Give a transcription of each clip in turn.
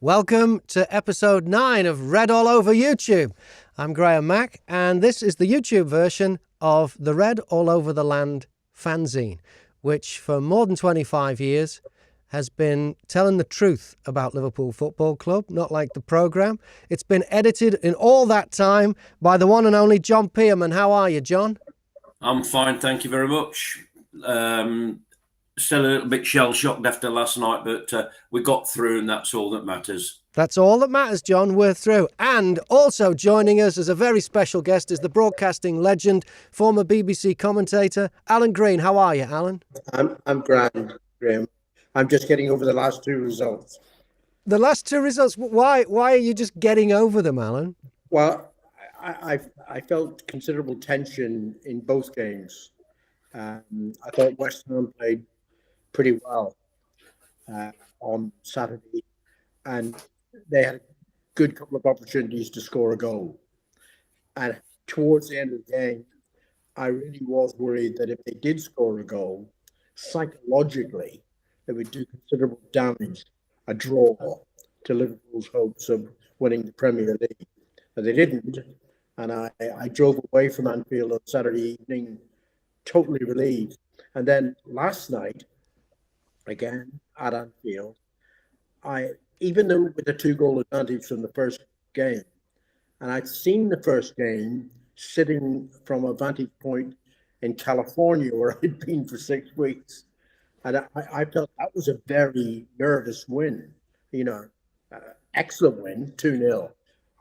Welcome to episode 9 of Red All Over YouTube. I'm Mack, and this is the YouTube version of the Red All Over the Land fanzine, which for more than 25 years has been telling the truth about Liverpool Football Club, not like the programme. It's been edited in all that time by the one and only John Pearman. How are you, John? I'm fine, thank you very much. Still a little bit shell-shocked after last night, but we got through, and that's all that matters. That's all that matters, John. We're through. And also joining us as a very special guest is the broadcasting legend, former BBC commentator, Alan Green. How are you, Alan? I'm grand, Graham. I'm just getting over the last two results. The last two results? Why are you just getting over them, Alan? Well, I felt considerable tension in both games. I thought West Ham played pretty well on Saturday, and they had a good couple of opportunities to score a goal. And towards the end of the game, I really was worried that if they did score a goal, psychologically, it would do considerable damage, a draw to Liverpool's hopes of winning the Premier League. But they didn't. And I drove away from Anfield on Saturday evening, totally relieved. And then last night, again at Anfield, even though with a 2-goal advantage from the first game, and I'd seen the first game sitting from a vantage point in California where I'd been for 6 weeks, and I felt that was a very nervous win, excellent win, 2-0.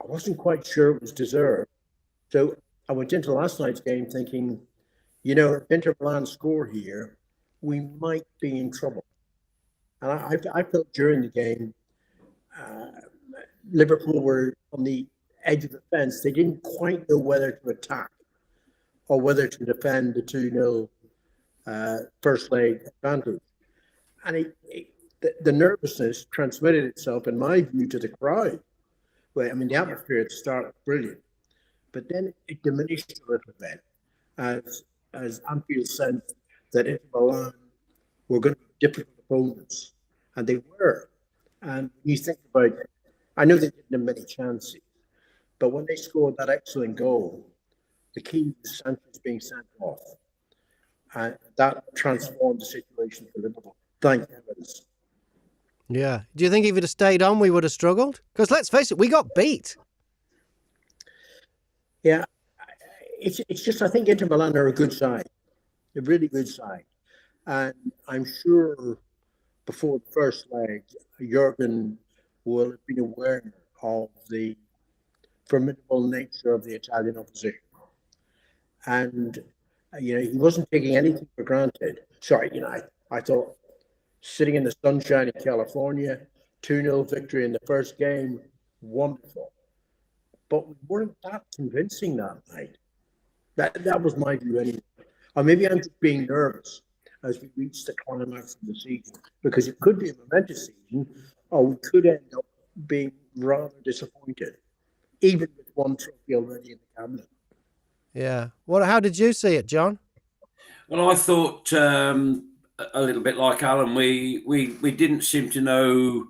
I wasn't quite sure it was deserved. So I went into last night's game thinking, if Inter Milan score here, we might be in trouble. And I felt during the game, Liverpool were on the edge of the fence. They didn't quite know whether to attack or whether to defend the 2-0 first leg advantage. And the nervousness transmitted itself, in my view, to the crowd. Well, the atmosphere at the start was brilliant, but then it diminished a little bit as Anfield sensed that Inter Milan were going to be difficult opponents, and they were. And you think about it, I know they didn't have many chances, but when they scored that excellent goal, the key was Sanchez being sent off, and that transformed the situation for Liverpool. Thank heavens. Yeah. Do you think if he'd have stayed on, we would have struggled? Because let's face it, we got beat. Yeah, it's just, I think Inter Milan are a good side, a really good side. And I'm sure before the first leg, Jurgen will have been aware of the formidable nature of the Italian opposition. And, he wasn't taking anything for granted. Sorry, I thought sitting in the sunshine in California, 2-0 victory in the first game, wonderful. But we weren't that convincing that night. That was my view anyway. Or maybe I'm just being nervous as we reach the climax of the season, because it could be a momentous season, or we could end up being rather disappointed, even with one trophy already in the cabinet. Yeah. How did you see it, John? Well, I thought a little bit like Alan, we didn't seem to know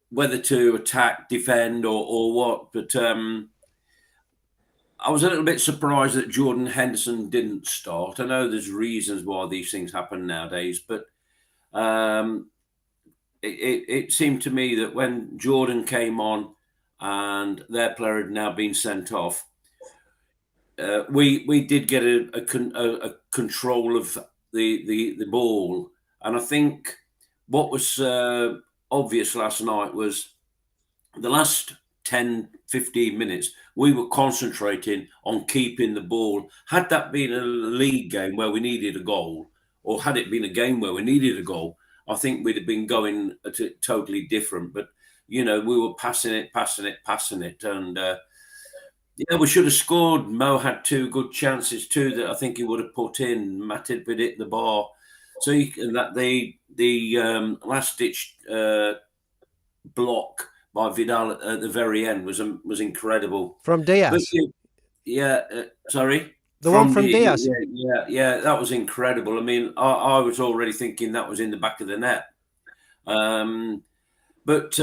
whether to attack, defend, or what. But I was a little bit surprised that Jordan Henderson didn't start. I know there's reasons why these things happen nowadays, but it seemed to me that when Jordan came on and their player had now been sent off, we did get a control of the ball. And I think what was obvious last night was the last 10, 15 minutes, we were concentrating on keeping the ball. Had that been a league game where we needed a goal, or had it been a game where we needed a goal, I think we'd have been going totally different. But, we were passing it. And, we should have scored. Mo had 2 good chances too that I think he would have put in. Matip had hit the bar. So the last-ditch block by Vidal at the very end was incredible. From Diaz? Sorry? The one from Diaz? Yeah, that was incredible. I was already thinking that was in the back of the net. But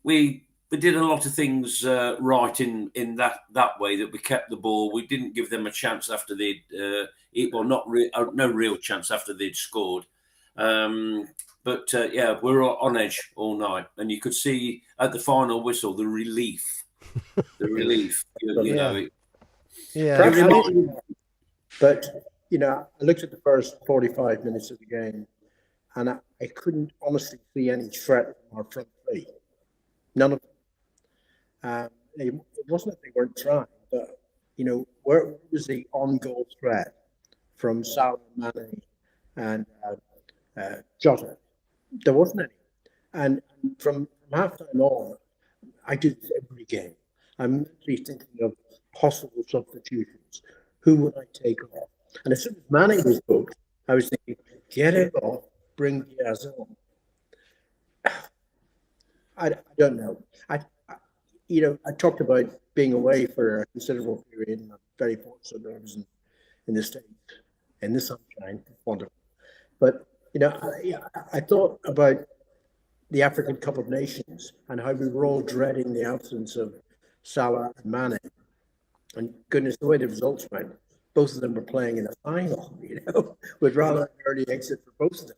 we did a lot of things right in that way, that we kept the ball. We didn't give them a chance after they'd no real chance after they'd scored. We were on edge all night, and you could see at the final whistle the relief. But I looked at the first 45 minutes of the game, and I couldn't honestly see any threat from our front three. None of them. It wasn't that they weren't trying, but where was the on-goal threat from Salah, Mane, and Jota? There wasn't any. And from halftime on, I do this every game. I'm mentally thinking of possible substitutions. Who would I take off? And as soon as Mane was booked, I was thinking, get it off, bring Diaz on. I don't know. I talked about being away for a considerable period, and I'm very fortunate that I was in the States, in the sunshine. Wonderful. But, I thought about the African Cup of Nations and how we were all dreading the absence of Salah and Mane. And goodness, the way the results went, both of them were playing in the final, with rather an early exit for both of them.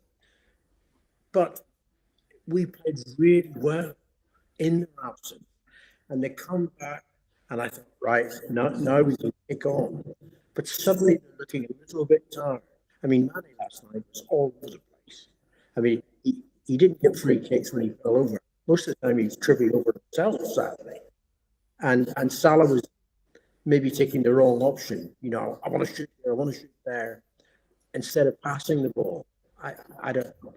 But we played really well in their absence. And they come back, and I thought, right, now we can kick on. But suddenly they're looking a little bit tired. I mean, Mane last night was all over the place. I mean, he didn't get free kicks when he fell over. Most of the time he was tripping over himself, sadly. And Salah was maybe taking the wrong option. I want to shoot here, I want to shoot there, instead of passing the ball. I don't know.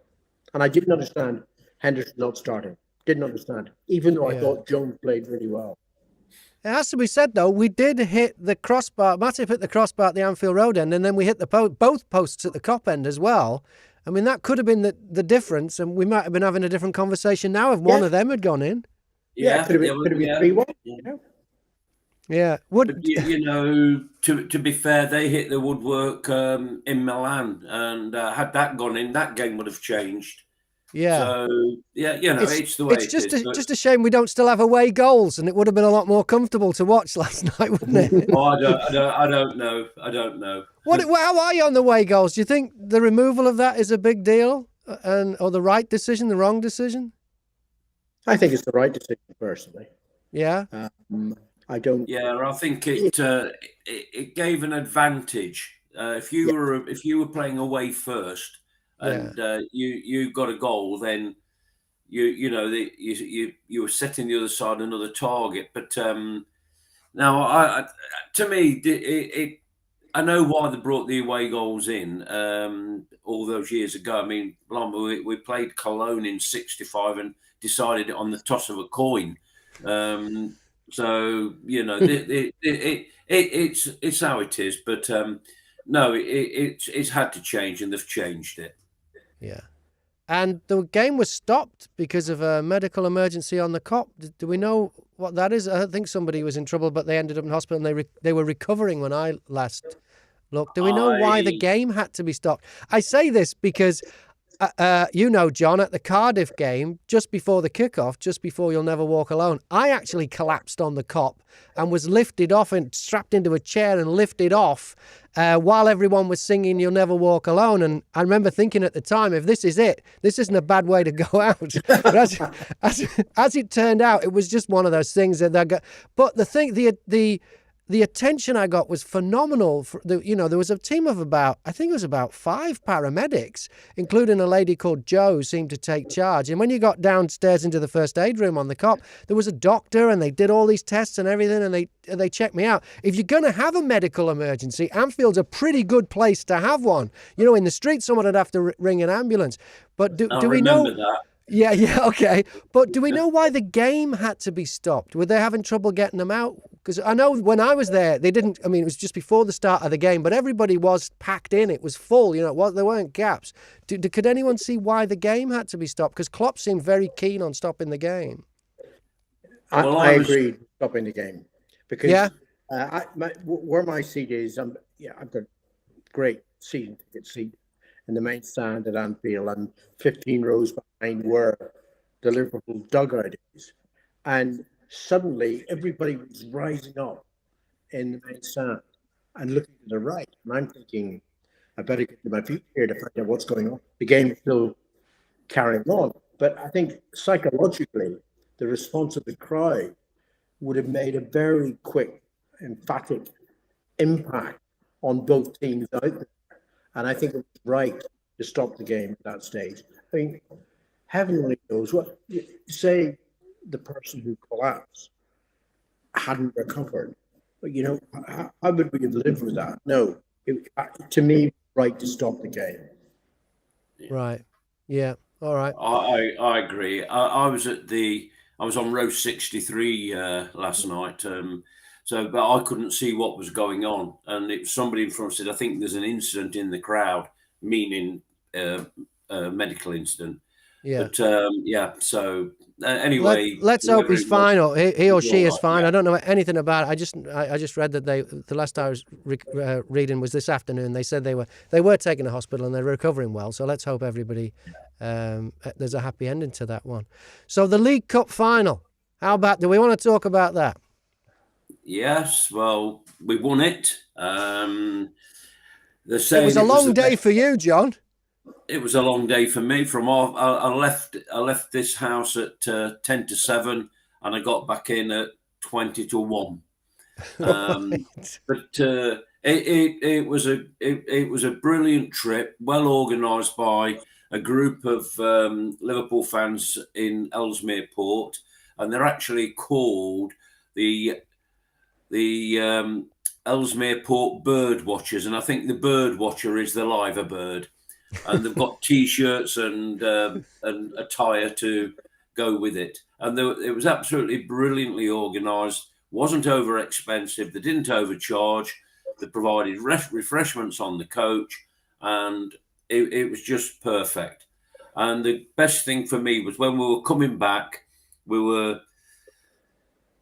And I didn't understand Henderson not starting. Didn't understand, even though I thought Jones played really well. It has to be said, though, we did hit the crossbar. Matip hit the crossbar at the Anfield Road end, and then we hit both posts at the Kop end as well. I mean, that could have been the difference, and we might have been having a different conversation now if one of them had gone in. Yeah, could have been 3-1. Yeah. To be fair, they hit the woodwork in Milan, and had that gone in, that game would have changed. Yeah. So it's the way it's just a shame we don't still have away goals, and it would have been a lot more comfortable to watch last night, wouldn't it? Oh, I don't know. How are you on the away goals? Do you think the removal of that is a big deal, or the right decision, the wrong decision? I think it's the right decision, personally. Yeah. I don't. Yeah, I think it gave an advantage. If you were playing away first, and you got a goal, then you were setting the other side another target. But now, to me, I know why they brought the away goals in all those years ago. I mean, we played Cologne in '65 and decided it on the toss of a coin. So it's how it is. But no, it's had to change, and they've changed it. Yeah. And the game was stopped because of a medical emergency on the Kop. Do we know what that is? I think somebody was in trouble, but they ended up in hospital, and they were recovering when I last looked. Do we know why the game had to be stopped? I say this because, John, at the Cardiff game, just before the kickoff, just before You'll Never Walk Alone, I actually collapsed on the Kop and was lifted off and strapped into a chair and lifted off while everyone was singing You'll Never Walk Alone. And I remember thinking at the time, if this is it, this isn't a bad way to go out. But as it turned out, it was just one of those things but the attention I got was phenomenal. There was a team of about 5 paramedics, including a lady called Jo who seemed to take charge. And when you got downstairs into the first aid room on the Kop, there was a doctor, and they did all these tests and everything, and they checked me out. If you're going to have a medical emergency, Anfield's a pretty good place to have one. In the street, someone would have to ring an ambulance. But do we know that? Yeah, okay. But do we know why the game had to be stopped? Were they having trouble getting them out? Because I know when I was there, they didn't. I mean, it was just before the start of the game, but everybody was packed in. It was full. There weren't gaps. Could anyone see why the game had to be stopped? Because Klopp seemed very keen on stopping the game. I agree stopping the game because where my seat is, I've got great season ticket seat in the main stand at Anfield, and 15 rows behind where the Liverpool dugout is. And suddenly everybody was rising up in the main stand and looking to the right. And I'm thinking, I better get to my feet here to find out what's going on. The game is still carrying on. But I think psychologically, the response of the crowd would have made a very quick, emphatic impact on both teams out there. And I think it was right to stop the game at that stage. I mean, heaven only knows what, say the person who collapsed hadn't recovered. But, how would we have lived with that? No, to me, right to stop the game. Right. Yeah. All right. I agree. I was on row 63 last night. But I couldn't see what was going on, and it was somebody in front said, "I think there's an incident in the crowd," meaning a medical incident. Yeah. But So anyway, let's hope he's fine, or he or she is fine. Yeah. I don't know anything about it. I just read that the last I was reading was this afternoon. They said they were taken to hospital and they're recovering well. So let's hope everybody there's a happy ending to that one. So the League Cup final. How about? Do we want to talk about that? Yes. Well, we won it. It was a long day for you, John. It was a long day for me. I left this house at 10 to 7, and I got back in at 20 to 1. Right. But it was a brilliant trip, well organised by a group of Liverpool fans in Ellesmere Port, and they're actually called the Ellesmere Port Bird Watchers, and I think the Bird Watcher is the liver bird. And they've got T-shirts and attire to go with it. And it was absolutely brilliantly organised. Wasn't over expensive. They didn't overcharge. They provided refreshments on the coach, and it was just perfect. And the best thing for me was when we were coming back, we were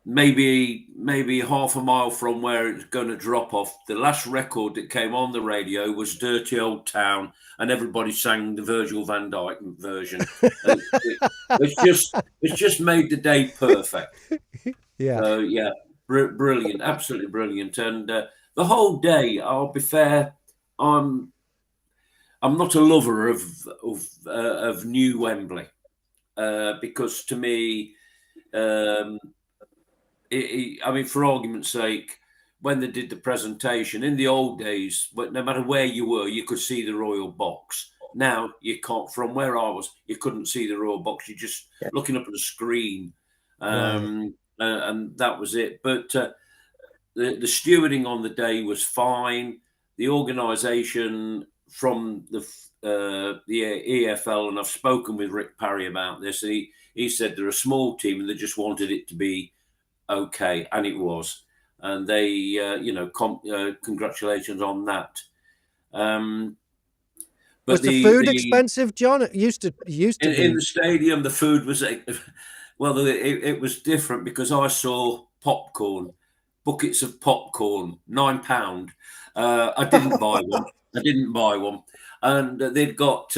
maybe half a mile from where it's going to drop off. The last record that came on the radio was Dirty Old Town, and everybody sang the Virgil van Dijk version. It's just made the day perfect. Yeah. So yeah, brilliant, absolutely brilliant. And the whole day, I'll be fair, I'm not a lover of New Wembley because to me, I mean, for argument's sake, when they did the presentation in the old days, no matter where you were, you could see the royal box. Now you can't. From where I was, you couldn't see the royal box. You're just looking up at the screen, and that was it. But the stewarding on the day was fine. The organisation from the EFL, and I've spoken with Rick Parry about this. And he said they're a small team and they just wanted it to be okay, and it was. And they, congratulations on that. But was the food expensive, John? It used to be. In the stadium, the food was well. It was different because I saw popcorn, buckets of popcorn, £9. I didn't buy one. And they'd got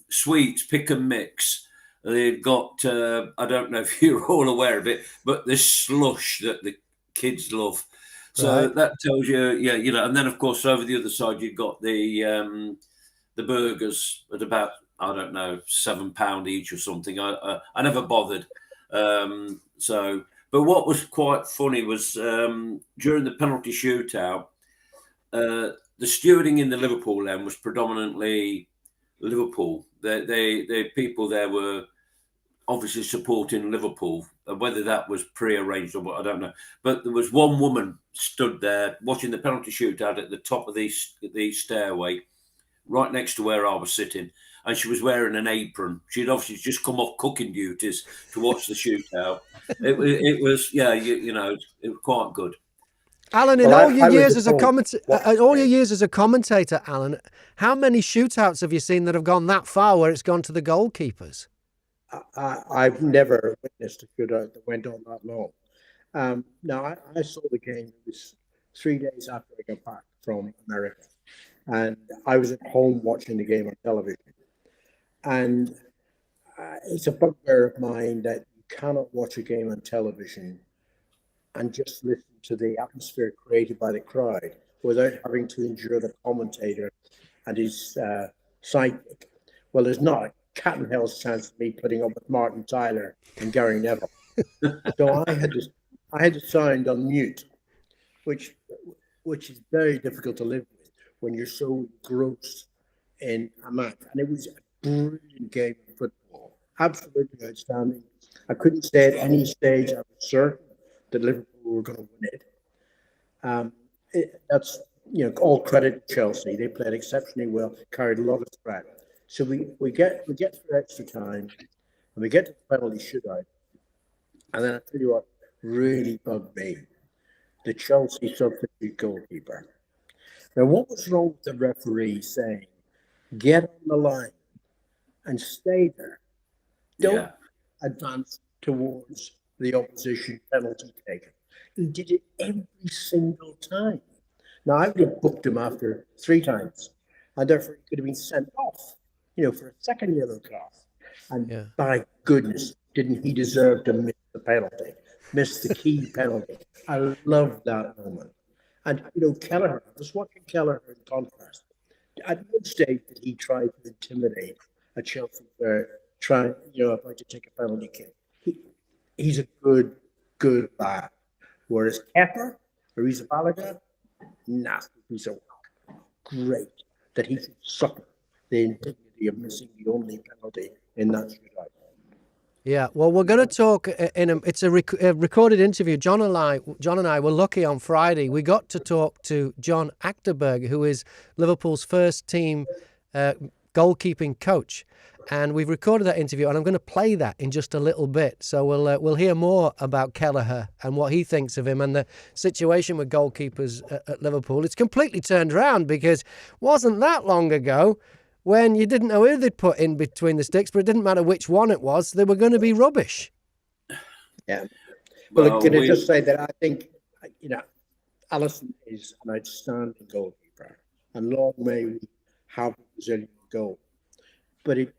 sweets, pick and mix. They've got, I don't know if you're all aware of it, but this slush that the kids love. So that tells you, and then of course over the other side you've got the burgers at about, I don't know, £7 each or something. I never bothered. But what was quite funny was during the penalty shootout, the stewarding in the Liverpool end was predominantly Liverpool. The people there were obviously supporting Liverpool, whether that was pre-arranged or what, I don't know. But there was one woman stood there watching the penalty shootout at the top of the stairway, right next to where I was sitting, and she was wearing an apron. She'd obviously just come off cooking duties to watch the shootout. It was, it was quite good. Alan, in all your years as a commentator, Alan, how many shootouts have you seen that have gone that far where it's gone to the goalkeepers? I've never witnessed a shootout that went on that long. Now, I saw the game. It was 3 days after I got back from America, and I was at home watching the game on television. And it's a bugbear of mine that you cannot watch a game on television and just listen to the atmosphere created by the crowd without having to endure the commentator and his sidekick. Well, there's not a cat and hell's chance of me putting up with Martin Tyler and Gary Neville. So I had to sound on mute, which is very difficult to live with when you're so engrossed in a match. And it was a brilliant game of football, absolutely outstanding. I couldn't say at any stage I was certain that Liverpool were going to win it. That's all credit to Chelsea. They played exceptionally well, carried a lot of threat. So we get through extra time, and we get to the penalty shootout. And then I tell you what really bugged me: the Chelsea substitute goalkeeper. Now, what was wrong with the referee saying, "Get on the line and stay there. Don't advance towards the opposition penalty taker"? He did it every single time. Now, I would have booked him after 3 times, and therefore he could have been sent off, for a second yellow card. And by goodness, didn't he deserve to miss the penalty, miss the key penalty? I love that moment. And, Kelleher, I was watching Kelleher in contrast. At no stage did he try to intimidate a Chelsea player, about to take a penalty kick. He's a good lad. Whereas Kepa, Arrizabalaga, nasty piece of work. Great that he should suffer the indignity of missing the only penalty in that shootout. Yeah, well, we're going to talk it's a recorded interview. John and I were lucky on Friday. We got to talk to John Achterberg, who is Liverpool's first team goalkeeping coach. And we've recorded that interview, and I'm going to play that in just a little bit. So we'll hear more about Kelleher and what he thinks of him and the situation with goalkeepers at Liverpool. It's completely turned around, because wasn't that long ago when you didn't know who they'd put in between the sticks, but it didn't matter which one it was, they were going to be rubbish. Yeah. Well, can I just say that I think, Alisson is an outstanding goalkeeper, and long may we have a Brazilian goal. But it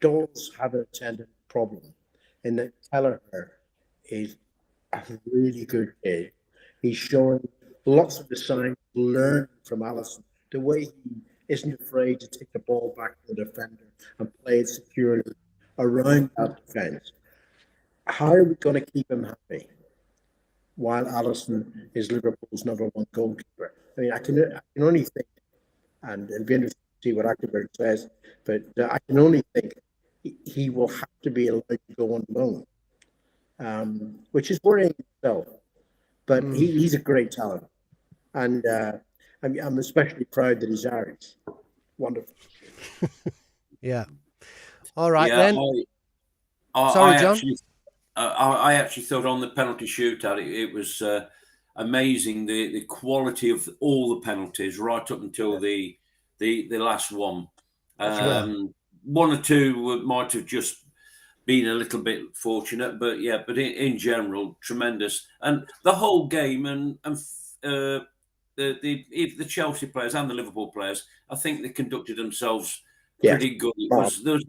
does have an attendant problem in that Kelleher is a really good kid. He's showing lots of the signs to learn from Alisson, the way he isn't afraid to take the ball back to the defender and play it securely around that defence. How are we going to keep him happy while Alisson is Liverpool's number 1 goalkeeper? I mean, I can only think, and it'll be interesting to see what Achterberg says, but I can only think he will have to be allowed to go on loan, which is worrying itself. But he's a great talent, and I'm especially proud that he's Irish. Wonderful. Yeah. All right, then. Sorry, John. I actually thought on the penalty shootout it was amazing, the quality of all the penalties right up until the last one. One or two might have just been a little bit fortunate, but in general, tremendous. And the whole game, and the Chelsea players and the Liverpool players, I think they conducted themselves pretty good. There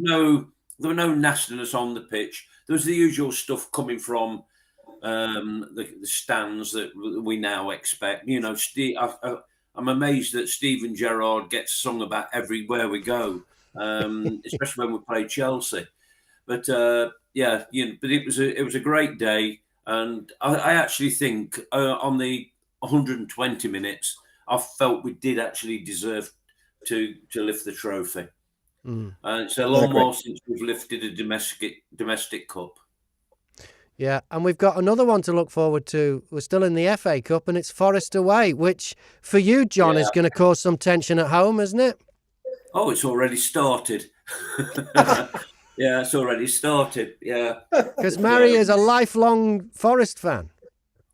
were no nastiness on the pitch. There was the usual stuff coming from the stands that we now expect. I'm amazed that Steven Gerrard gets sung about everywhere we go, especially when we play Chelsea. But but it was a great day, and I actually think on the 120 minutes, I felt we did actually deserve to lift the trophy. It's a long while since we've lifted a domestic cup. Yeah, and we've got another one to look forward to. We're still in the FA Cup, and it's Forest away, which for you, John, is going to cause some tension at home, isn't it? Oh, it's already started. Yeah, it's already started. Yeah, because Mary is a lifelong Forest fan.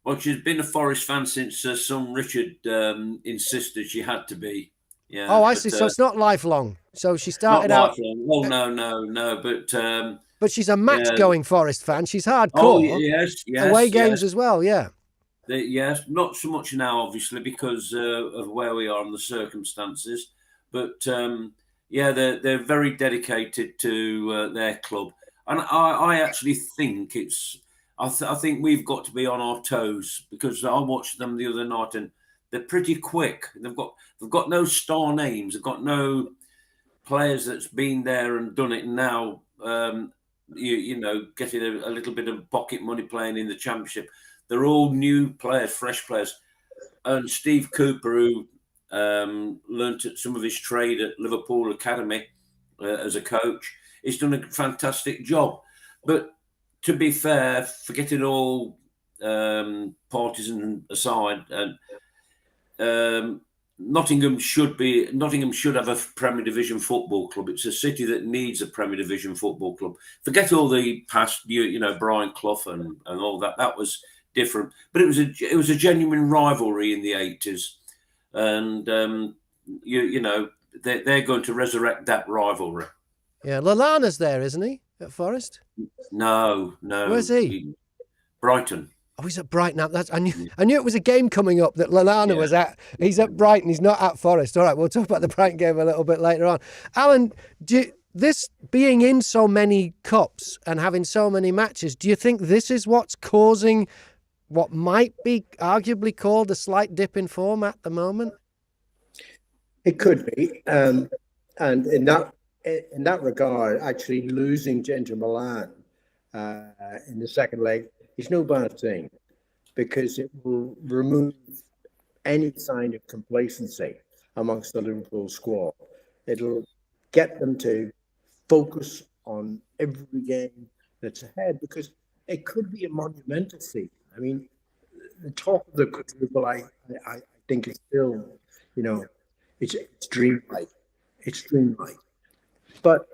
Well, she's been a Forest fan since son Richard insisted she had to be. Yeah. Oh, I see. So it's not lifelong. So she started out. Well, no. But she's a match-going Forest fan. She's hardcore. Oh, yes. Away games as well, yeah. Yes, not so much now, obviously, because of where we are and the circumstances. But they're very dedicated to their club. And I actually think I think we've got to be on our toes, because I watched them the other night and they're pretty quick. They've got no star names. They've got no players that's been there and done it now. You know, getting a little bit of pocket money playing in the Championship. They're all new players, fresh players. And Steve Cooper, who learnt some of his trade at Liverpool Academy as a coach, he's done a fantastic job. But to be fair, forgetting all partisan aside, and Nottingham should have a Premier Division football club. It's a city that needs a Premier Division football club. Forget all the past, you know, Brian Clough and all that. That was different, but it was a genuine rivalry in the 80s, and you know, they're going to resurrect that rivalry. Yeah, Lallana's there, isn't he, at Forest? No. Where's he? Brighton. Oh, he's at Brighton. I knew it was a game coming up that Lallana was at. He's at Brighton. He's not at Forest. All right, we'll talk about the Brighton game a little bit later on. Alan, this being in so many cups and having so many matches, do you think this is what's causing what might be arguably called a slight dip in form at the moment? It could be, and in that regard, actually losing to Inter Milan in the second leg is no bad thing, because it will remove any sign of complacency amongst the Liverpool squad. It'll get them to focus on every game that's ahead, because it could be a monumental season. I mean, the talk of the quadruple, I think is still, you know, it's dreamlike. It's dreamlike. But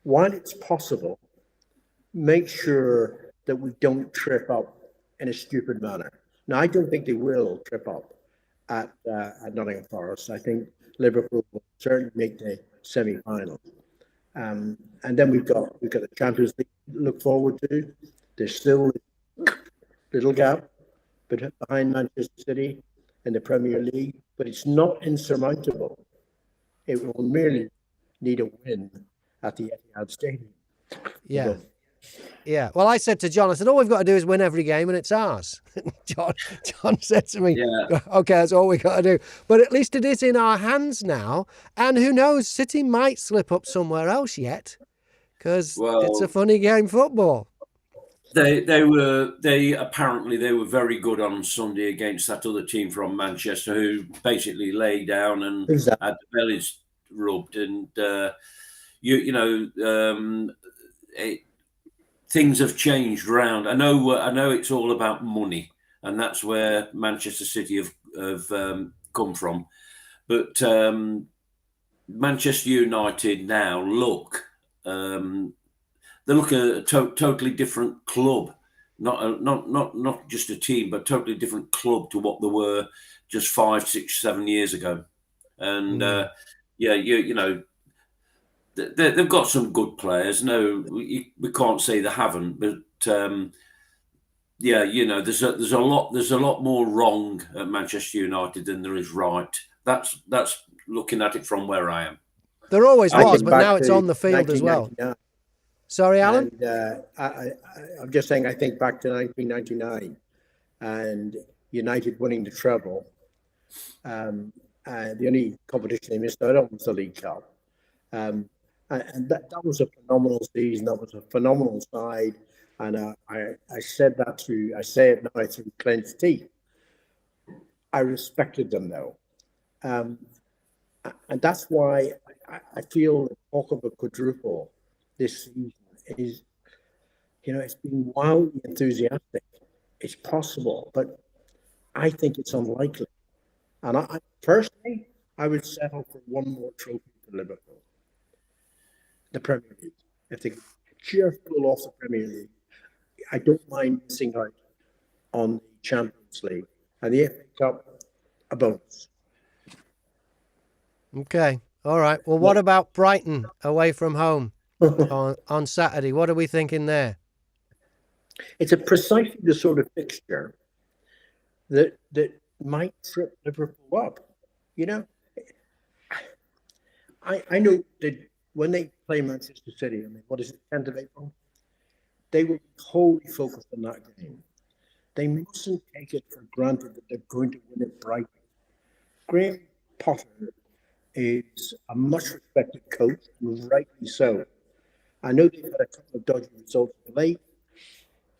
while it's possible, make sure that we don't trip up in a stupid manner. Now, I don't think they will trip up at Nottingham Forest. I think Liverpool will certainly make the semi-final. And then we've got the Champions League to look forward to. There's still a little gap behind Manchester City in the Premier League, but it's not insurmountable. It will merely need a win at the Etihad Stadium. Yeah. Yeah. Well, I said to John, I said, all we've got to do is win every game and it's ours. John said to me, okay, that's all we got to do. But at least it is in our hands now. And who knows, City might slip up somewhere else yet, because it's a funny game, football. They apparently were very good on Sunday against that other team from Manchester, who basically lay down and had the bellies rubbed, and things have changed round. I know it's all about money, and that's where Manchester City have come from. But Manchester United now look. They look a totally different club, not just a team, but totally different club to what they were just 5, 6, 7 years ago. And you know, they've got some good players. No, we can't say they haven't, but you know, there's a lot more wrong at Manchester United than there is right. That's looking at it from where I am. There always was, but now it's on the field as well. Sorry, Alan? And, I'm just saying, I think back to 1999 and United winning the treble. The only competition they missed out on was the League Cup. And that was a phenomenal season. That was a phenomenal side. And I say it now through clenched teeth. I respected them, though. And that's why I feel the talk of a quadruple this season is, you know, it's been wildly enthusiastic. It's possible, but I think it's unlikely. And I personally, I would settle for one more trophy for Liverpool. The Premier League. If they just pull off the Premier League, I don't mind missing out on the Champions League and the FA Cup, a bonus. Okay. All right. Well, what about Brighton away from home on Saturday? What are we thinking there? It's precisely the sort of fixture that might trip Liverpool up. You know, I know that when they play Manchester City, I mean, what is it, 10th of April? they will be wholly focused on that game. They mustn't take it for granted that they're going to win it Brighton. Graham Potter is a much respected coach, and rightly so. I know they've had a couple of dodgy results of late,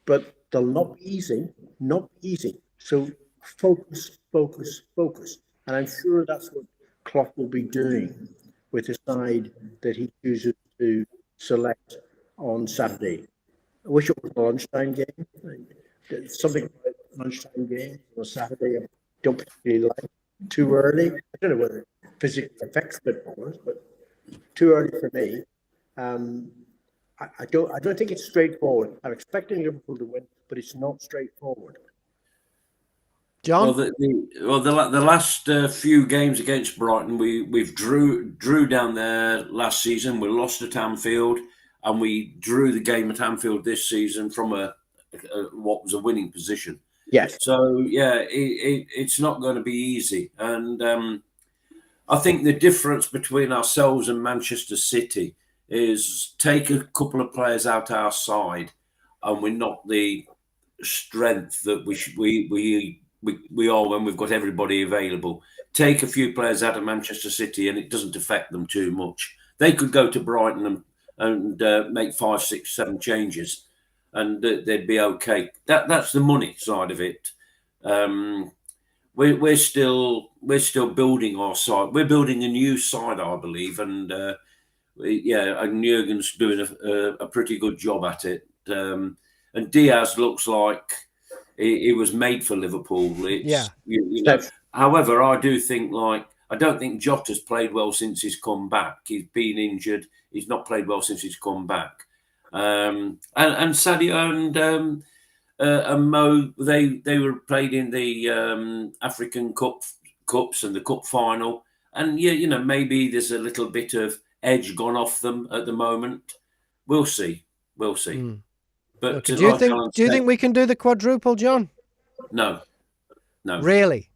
but they'll not be easy, not be easy. So focus, focus, focus. And I'm sure that's what Klopp will be doing with the side that he chooses to select on Saturday. I wish it was a lunchtime game. Something about lunchtime games on a Saturday I don't particularly like. Too early. I don't know whether it physically affects footballers, but too early for me. I don't think it's straightforward. I'm expecting Liverpool to win, but it's not straightforward. John? Well, the last few games against Brighton, we've drew down there last season. We lost at Anfield, and we drew the game at Anfield this season from what was a winning position. Yes. So yeah, it's not going to be easy, and I think the difference between ourselves and Manchester City is take a couple of players out our side, and we're not the strength that we are when we've got everybody available. Take a few players out of Manchester City, and it doesn't affect them too much. They could go to Brighton and make 5, 6, 7 changes, and they'd be okay. That's the money side of it. We're still building our side. We're building a new side, I believe, and and Jurgen's doing a pretty good job at it. And Diaz looks like he was made for Liverpool. However, I do think I don't think Jota's played well since he's come back. He's been injured. He's not played well since he's come back. And Sadio and Mo, they were played in the African Cups and the Cup final. And maybe there's a little bit of edge gone off them at the moment. We'll see. But do you think we can do the quadruple, John? No. Really?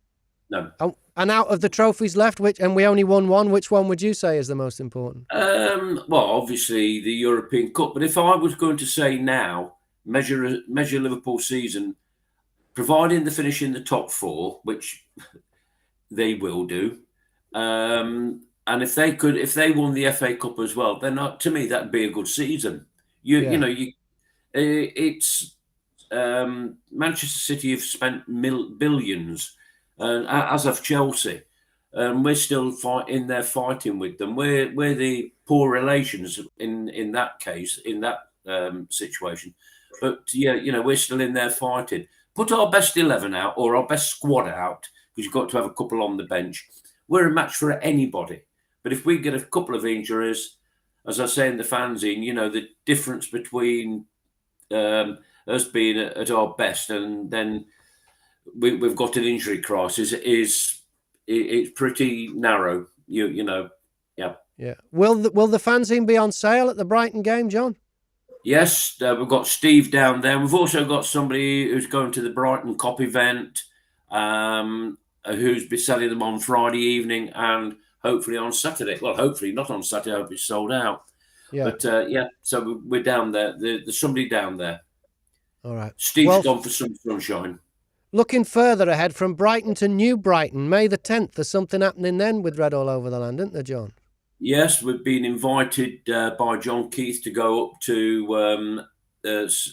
No. And out of the trophies left, and we only won one, which one would you say is the most important? Well, obviously the European Cup. But if I was going to say now, measure Liverpool's season, providing they finish in the top 4, which they will do, and if they won the FA Cup as well, then to me that'd be a good season. It's Manchester City have spent billions, as have Chelsea. We're still in there fighting with them. We're the poor relations in that case, in that situation. But we're still in there fighting. Put our best 11 out or our best squad out, because you've got to have a couple on the bench. We're a match for anybody. But if we get a couple of injuries, as I say in the fanzine, the difference between us being at our best and then we've got an injury crisis it's pretty narrow. Yeah. Will the fanzine be on sale at the Brighton game, John? Yes, we've got Steve down there. We've also got somebody who's going to the Brighton Cop event, who's be selling them on Friday evening and hopefully on Saturday. Well, hopefully not on Saturday. I hope it's sold out. Yeah. But so we're down there. There's somebody down there. All right. Steve's gone for some sunshine. Looking further ahead, from Brighton to New Brighton, May the 10th. There's something happening then with Red All Over the Land, isn't there, John? Yes, we've been invited by John Keith to go up to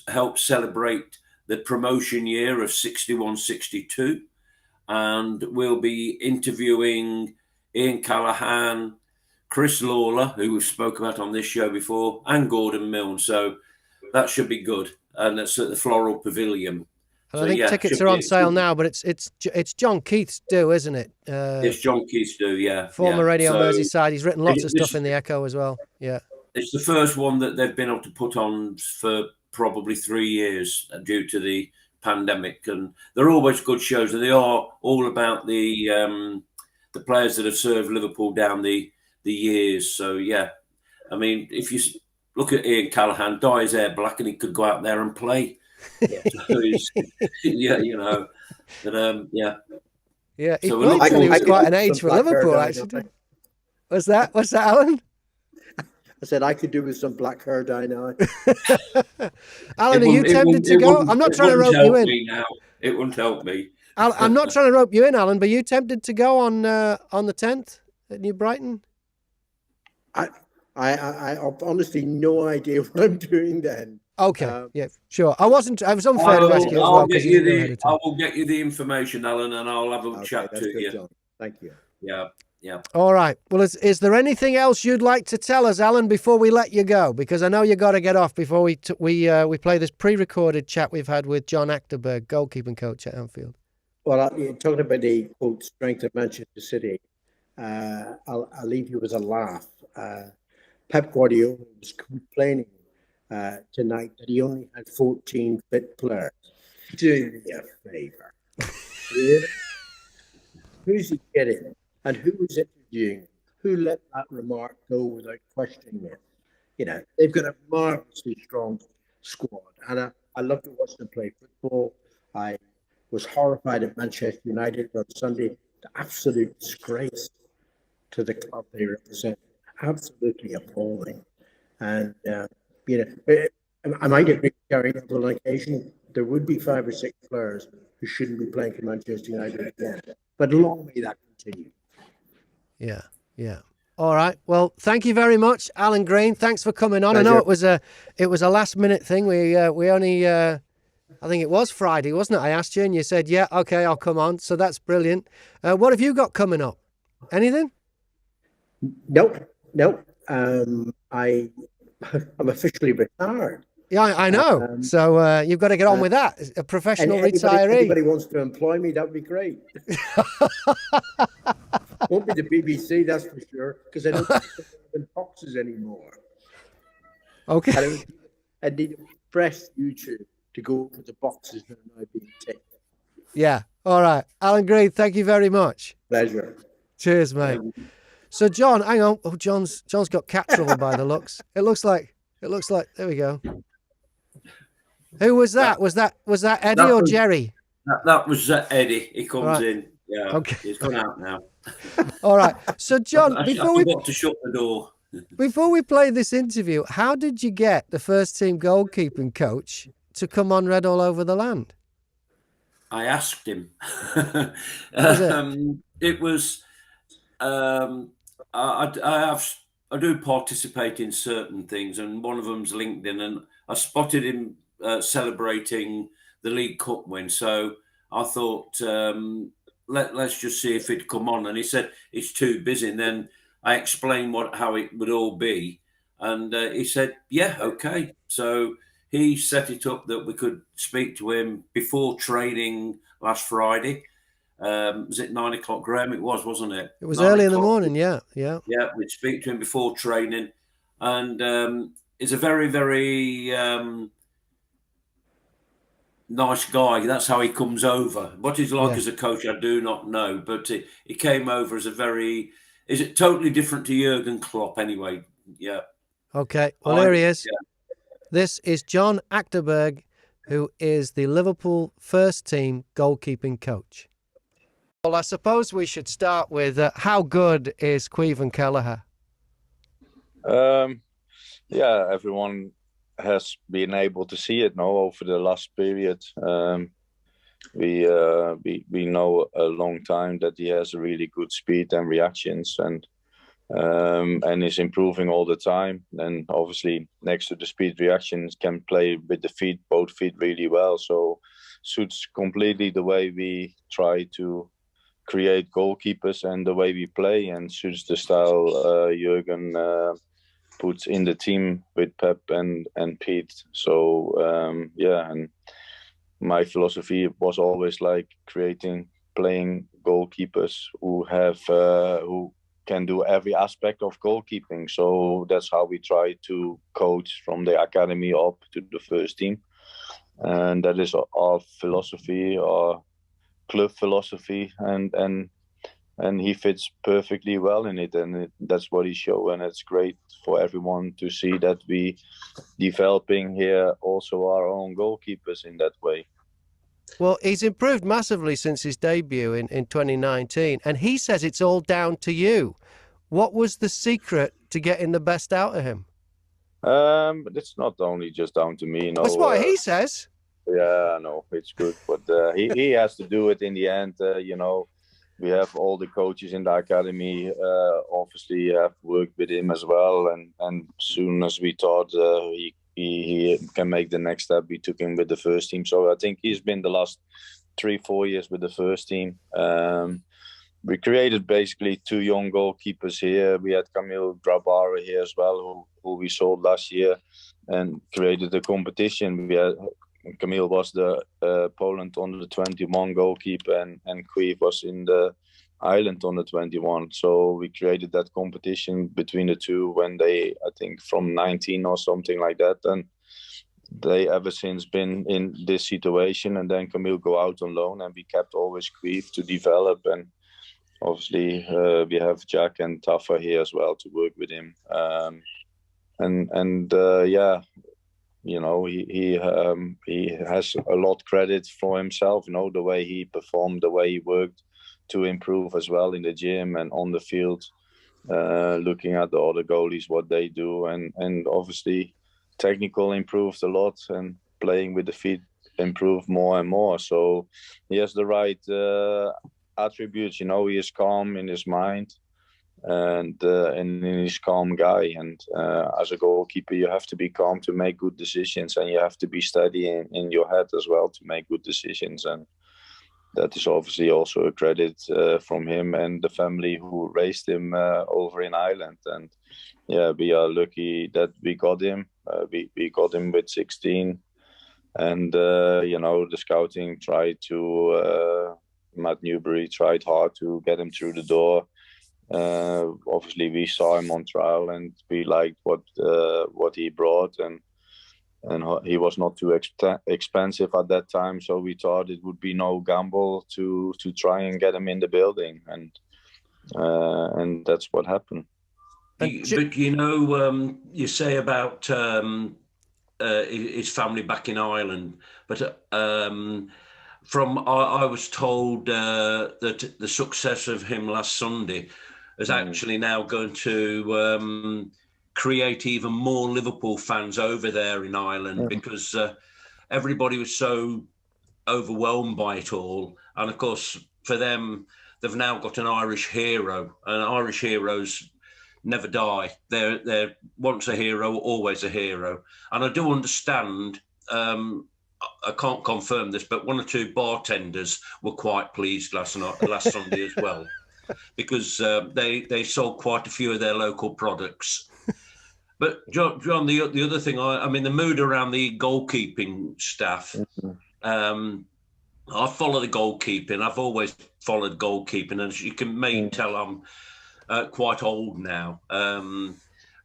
help celebrate the promotion year of 61-62. And we'll be interviewing Ian Callaghan, Chris Lawler, who we've spoken about on this show before, and Gordon Milne. So that should be good. And that's at the Floral Pavilion. And I think tickets are on sale now, but it's John Keith's do, isn't it? It's John Keith's do, yeah. Former Radio Merseyside. He's written lots of stuff in the Echo as well. Yeah. It's the first one that they've been able to put on for probably 3 years due to the pandemic. And they're always good shows. And they are all about the players that have served Liverpool down the years. So, yeah. I mean, if you look at Ian Callaghan, dye his hair black and he could go out there and play. Yeah, But yeah. Yeah, he was quite an age for Liverpool, actually. What's that, Alan? I said I could do with some black hair dye now. Alan, are you tempted to go? I'm not trying to rope you in. Now. It wouldn't help me. I'm not trying to rope you in, Alan, but are you tempted to go on the 10th at New Brighton? I have honestly no idea what I'm doing then. Okay, yeah, sure. I was unfair to ask you as well because you didn't know ahead of time. I will get you the information, Alan, and I'll have a chat to you. John. Thank you. Yeah. All right. Well, is there anything else you'd like to tell us, Alan, before we let you go? Because I know you got to get off before we play this pre-recorded chat we've had with John Achterberg, goalkeeping coach at Anfield. Well, you're talking about the quote strength of Manchester City. I'll leave you with a laugh. Pep Guardiola was complaining tonight that he only had 14 fit players. Do me a favour. Really? Who's he getting? And who was interviewing? Who let that remark go without questioning it? You know, they've got a marvelously strong squad. And I love to watch them play football. I was horrified at Manchester United on Sunday. The absolute disgrace to the club they represent. Absolutely appalling. And, you know, I might get carried up on occasion. There would be 5 or 6 players who shouldn't be playing for Manchester United again. But long may that continue. Yeah. All right. Well, thank you very much, Alan Green. Thanks for coming on. Pleasure. I know it was a last minute thing. We only I think it was Friday, wasn't it? I asked you and you said, yeah, okay, I'll come on. So that's brilliant. What have you got coming up? Anything? Nope. I'm officially retired. Yeah, I know. So you've got to get on with that. A professional retiree. If anybody wants to employ me, that would be great. Won't be the BBC, that's for sure, because I don't have boxes anymore. Okay. I need a fresh YouTube to go over the boxes that are now being ticked. Yeah. All right. Alan Green, thank you very much. Pleasure. Cheers, mate. So, John, hang on. Oh, John's got cat trouble by the looks. It looks like. There we go. Who was that? Was that Eddie or Jerry? That was Eddie. He comes in. Yeah. Okay. He's gone out now. All right. So, John, I forgot to shut the door. Before we play this interview, how did you get the first team goalkeeping coach to come on Red All Over the Land? I asked him. It was. I do participate in certain things, and one of them's LinkedIn, and I spotted him celebrating the League Cup win. So I thought, let's just see if he'd come on. And he said he's too busy. And then I explained how it would all be, and he said, yeah, okay. So he set it up that we could speak to him before training last Friday. Was it 9 o'clock, Graham? It was, wasn't it? It was early in the morning, yeah. Yeah, we'd speak to him before training. And he's a very, very nice guy. That's how he comes over. What he's like as a coach, I do not know. But he came over as is it totally different to Jurgen Klopp anyway? Yeah. Okay, well, here he is. Yeah. This is John Achterberg, who is the Liverpool first team goalkeeping coach. Well, I suppose we should start with how good is Caoimhin Kelleher? Everyone has been able to see it now over the last period. We know a long time that he has a really good speed and reactions, and is improving all the time. And obviously, next to the speed reactions, can play with the both feet really well. So suits completely the way we try to create goalkeepers and the way we play, and suits the style Jurgen puts in the team with Pep and Pete. So and my philosophy was always like playing goalkeepers who can do every aspect of goalkeeping. So that's how we try to coach from the academy up to the first team, and that is our philosophy, our club philosophy, and he fits perfectly well in it, and that's what he showed, and it's great for everyone to see that we developing here also our own goalkeepers in that way. Well, he's improved massively since his debut in 2019, and he says it's all down to you. What was the secret to getting the best out of him? But it's not only just down to me. That's what he says. Yeah, I know it's good, but he has to do it in the end. We have all the coaches in the academy. Obviously, have worked with him as well, and as soon as we thought he can make the next step, we took him with the first team. So I think he's been the last 3-4 years with the first team. We created basically 2 young goalkeepers here. We had Camille Grabara here as well, who we sold last year, and created a competition. We had Camille was the Poland under 21 goalkeeper, and Queeve was in the Ireland under 21. So we created that competition between the two when they, I think, from 19 or something like that. And they ever since been in this situation. And then Camille go out on loan, and we kept always Queeve to develop. And obviously we have Jack and Taffa here as well to work with him. Yeah. He has a lot credit for himself, the way he performed, the way he worked to improve as well in the gym and on the field, looking at the other goalies, what they do. And obviously technical improved a lot, and playing with the feet improved more and more. So he has the right attributes, he is calm in his mind. And he's a calm guy, and as a goalkeeper you have to be calm to make good decisions, and you have to be steady in your head as well to make good decisions. And that is obviously also a credit from him and the family who raised him over in Ireland. And yeah, we are lucky that we got him. We got him with 16, and the scouting tried to Matt Newbury tried hard to get him through the door. Obviously we saw him on trial, and we liked what he brought, and he was not too expensive at that time, so we thought it would be no gamble to try and get him in the building, and that's what happened. But you say about his family back in Ireland, but I was told that the success of him last Sunday is actually now going to create even more Liverpool fans over there in Ireland, because everybody was so overwhelmed by it all. And of course, for them, they've now got an Irish hero, and Irish heroes never die. They're once a hero, always a hero. And I do understand, I can't confirm this, but 1 or 2 bartenders were quite pleased last Sunday as well, because they sold quite a few of their local products. But John, the other thing, I mean, the mood around the goalkeeping staff. I follow the goalkeeping. I've always followed goalkeeping, and as you can maybe tell, I'm quite old now.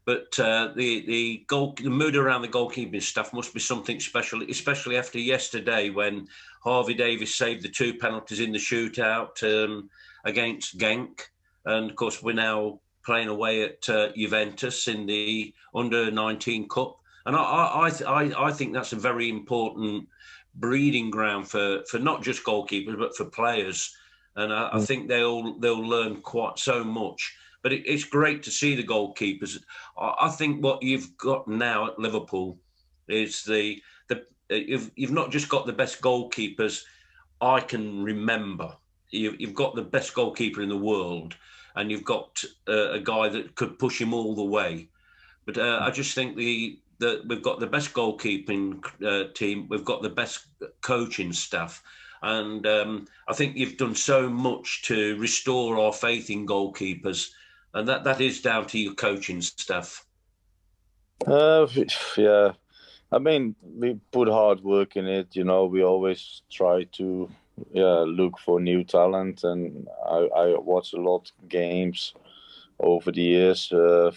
But the mood around the goalkeeping staff must be something special, especially after yesterday when Harvey Davies saved the 2 penalties in the shootout against Genk. And of course, we're now playing away at Juventus in the Under-19 Cup. And I think that's a very important breeding ground for not just goalkeepers, but for players. And I think they'll learn quite so much. But it's great to see the goalkeepers. I think what you've got now at Liverpool is you've not just got the best goalkeepers I can remember. You've got the best goalkeeper in the world, and you've got a guy that could push him all the way. But I just think that we've got the best goalkeeping team. We've got the best coaching staff. And I think you've done so much to restore our faith in goalkeepers. And that is down to your coaching staff. Yeah. I mean, we put hard work in it. We always try to look for new talent. And I watch a lot of games over the years,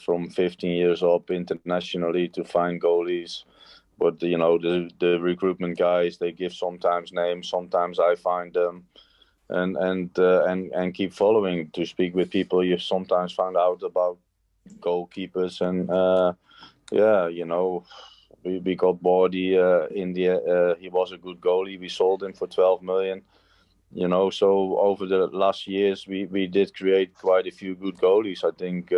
from 15 years up internationally, to find goalies. But, the recruitment guys, they give sometimes names, sometimes I find them. And keep following to speak with people. You've sometimes found out about goalkeepers, and we got Bordy in the he was a good goalie. We sold him for 12 million. So over the last years we did create quite a few good goalies. I think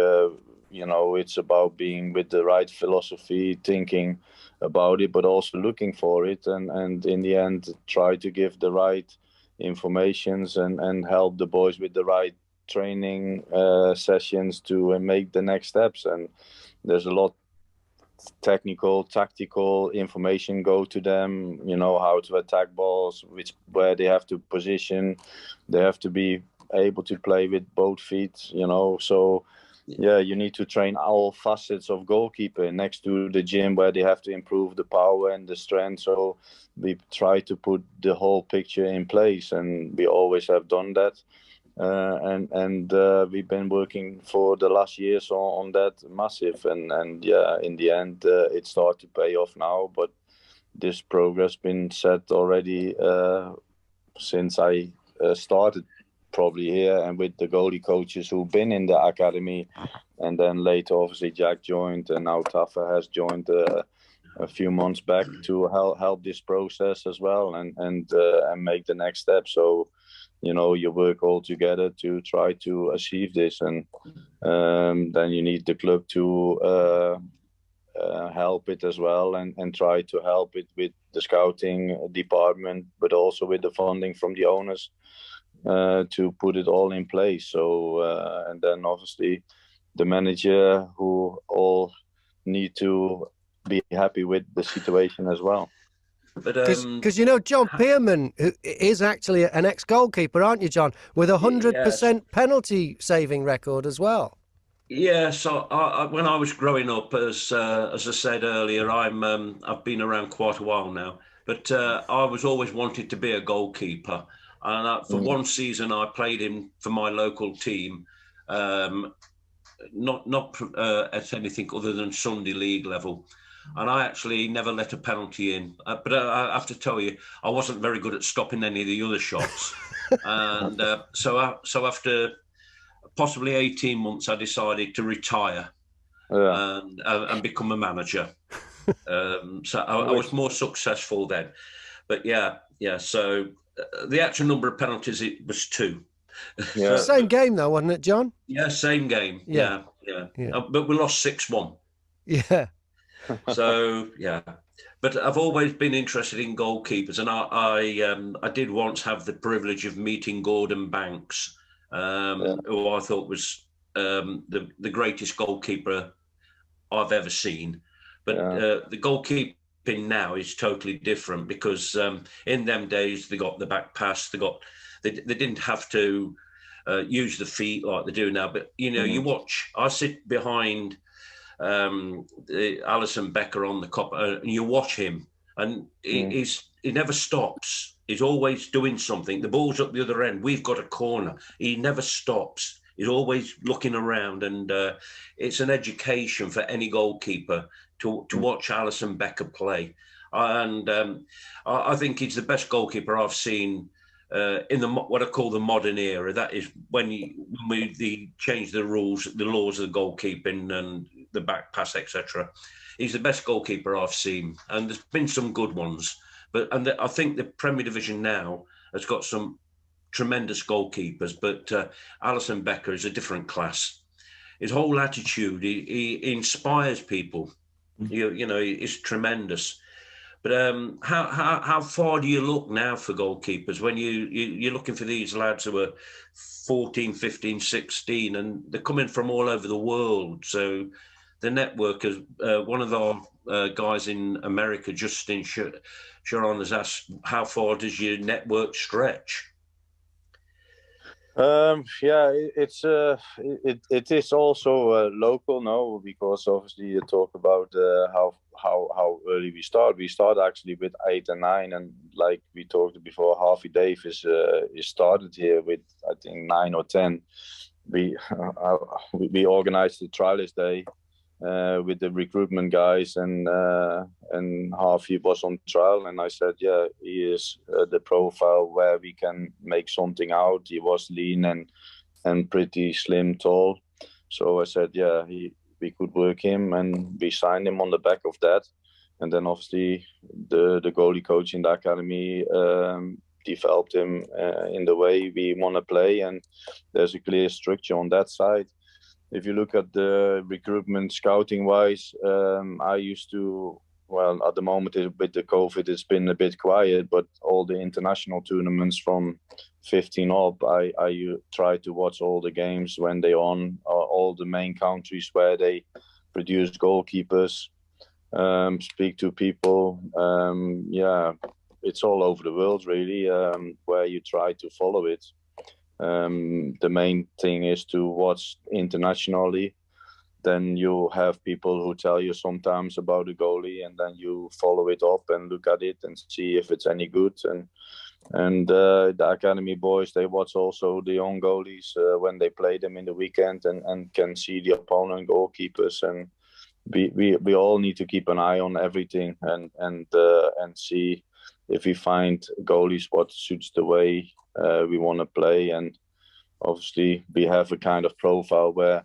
it's about being with the right philosophy, thinking about it, but also looking for it, and in the end try to give the right informations and help the boys with the right training sessions to make the next steps. And there's a lot technical, tactical information go to them, how to attack balls, where they have to position, they have to be able to play with both feet, so you need to train all facets of goalkeeper next to the gym where they have to improve the power and the strength. So we try to put the whole picture in place, and we always have done that. And we've been working for the last years on that massive, and in the end it started to pay off now. But this progress been set already since I started probably here, and with the goalie coaches who've been in the academy, and then later obviously Jack joined, and now Tafa has joined a few months back to help this process as well, and make the next step. So you work all together to try to achieve this, and then you need the club to help it as well, and try to help it with the scouting department, but also with the funding from the owners to put it all in place. So and then obviously the manager, who all need to be happy with the situation as well. Because John Pearman is actually an ex-goalkeeper, aren't you, John? With 100% penalty saving record as well. Yeah, so when I was growing up, as I said earlier, I've been around quite a while now, but I was always wanted to be a goalkeeper. And for one season, I played in for my local team, not at anything other than Sunday league level. And I actually never let a penalty in. But I have to tell you, I wasn't very good at stopping any of the other shots. And so after possibly 18 months, I decided to retire and become a manager. So I was more successful then. But so the actual number of penalties, it was 2. Yeah. Same game though, wasn't it, John? Yeah, same game. Yeah. But we lost 6-1. Yeah. So but I've always been interested in goalkeepers, and I did once have the privilege of meeting Gordon Banks, who I thought was the greatest goalkeeper I've ever seen. But the goalkeeping now is totally different, because in them days they got the back pass, they didn't have to use the feet like they do now. But you watch. I sit behind Alisson Becker on the cop, and you watch him, and he never stops. He's always doing something. The ball's up the other end. We've got a corner. He never stops. He's always looking around, and it's an education for any goalkeeper to watch Alisson Becker play. And I think he's the best goalkeeper I've seen in what I call the modern era. That is when they changed the rules, the laws of the goalkeeping and the back pass, etc. He's the best goalkeeper I've seen, and there's been some good ones. I think the Premier Division now has got some tremendous goalkeepers, but Alisson Becker is a different class. His whole attitude, he inspires people. He's tremendous. But how far do you look now for goalkeepers when you're looking for these lads who are 14, 15, 16, and they're coming from all over the world? So the network is one of our guys in America, Justin Sharon, has asked, how far does your network stretch? It is also local now, because obviously you talk about how early we start. We start actually with 8 and 9, and like we talked before, Harvey Davis started here with, I think, 9 or 10. We organized the trialist day with the recruitment guys, and Harvey was on trial, and I said, he is the profile where we can make something out. He was lean and pretty slim, tall. So I said, we could work him, and we signed him on the back of that. And then obviously the goalie coach in the academy developed him in the way we want to play, and there's a clear structure on that side. if you look at the recruitment scouting wise, I used to, well, at the moment with the COVID, it's been a bit quiet, but all the international tournaments from 15 up, I try to watch all the games when they're on, all the main countries where they produce goalkeepers, speak to people. Yeah, it's all over the world really, where you try to follow it. The main thing is to watch internationally. Then you have people who tell you sometimes about the goalie, and then you follow it up and look at it and see if it's any good. And the academy boys, they watch also the young goalies when they play them in the weekend, and can see the opponent goalkeepers. And we all need to keep an eye on everything, and see if we find goalies what suits the way we want to play. And obviously we have a kind of profile where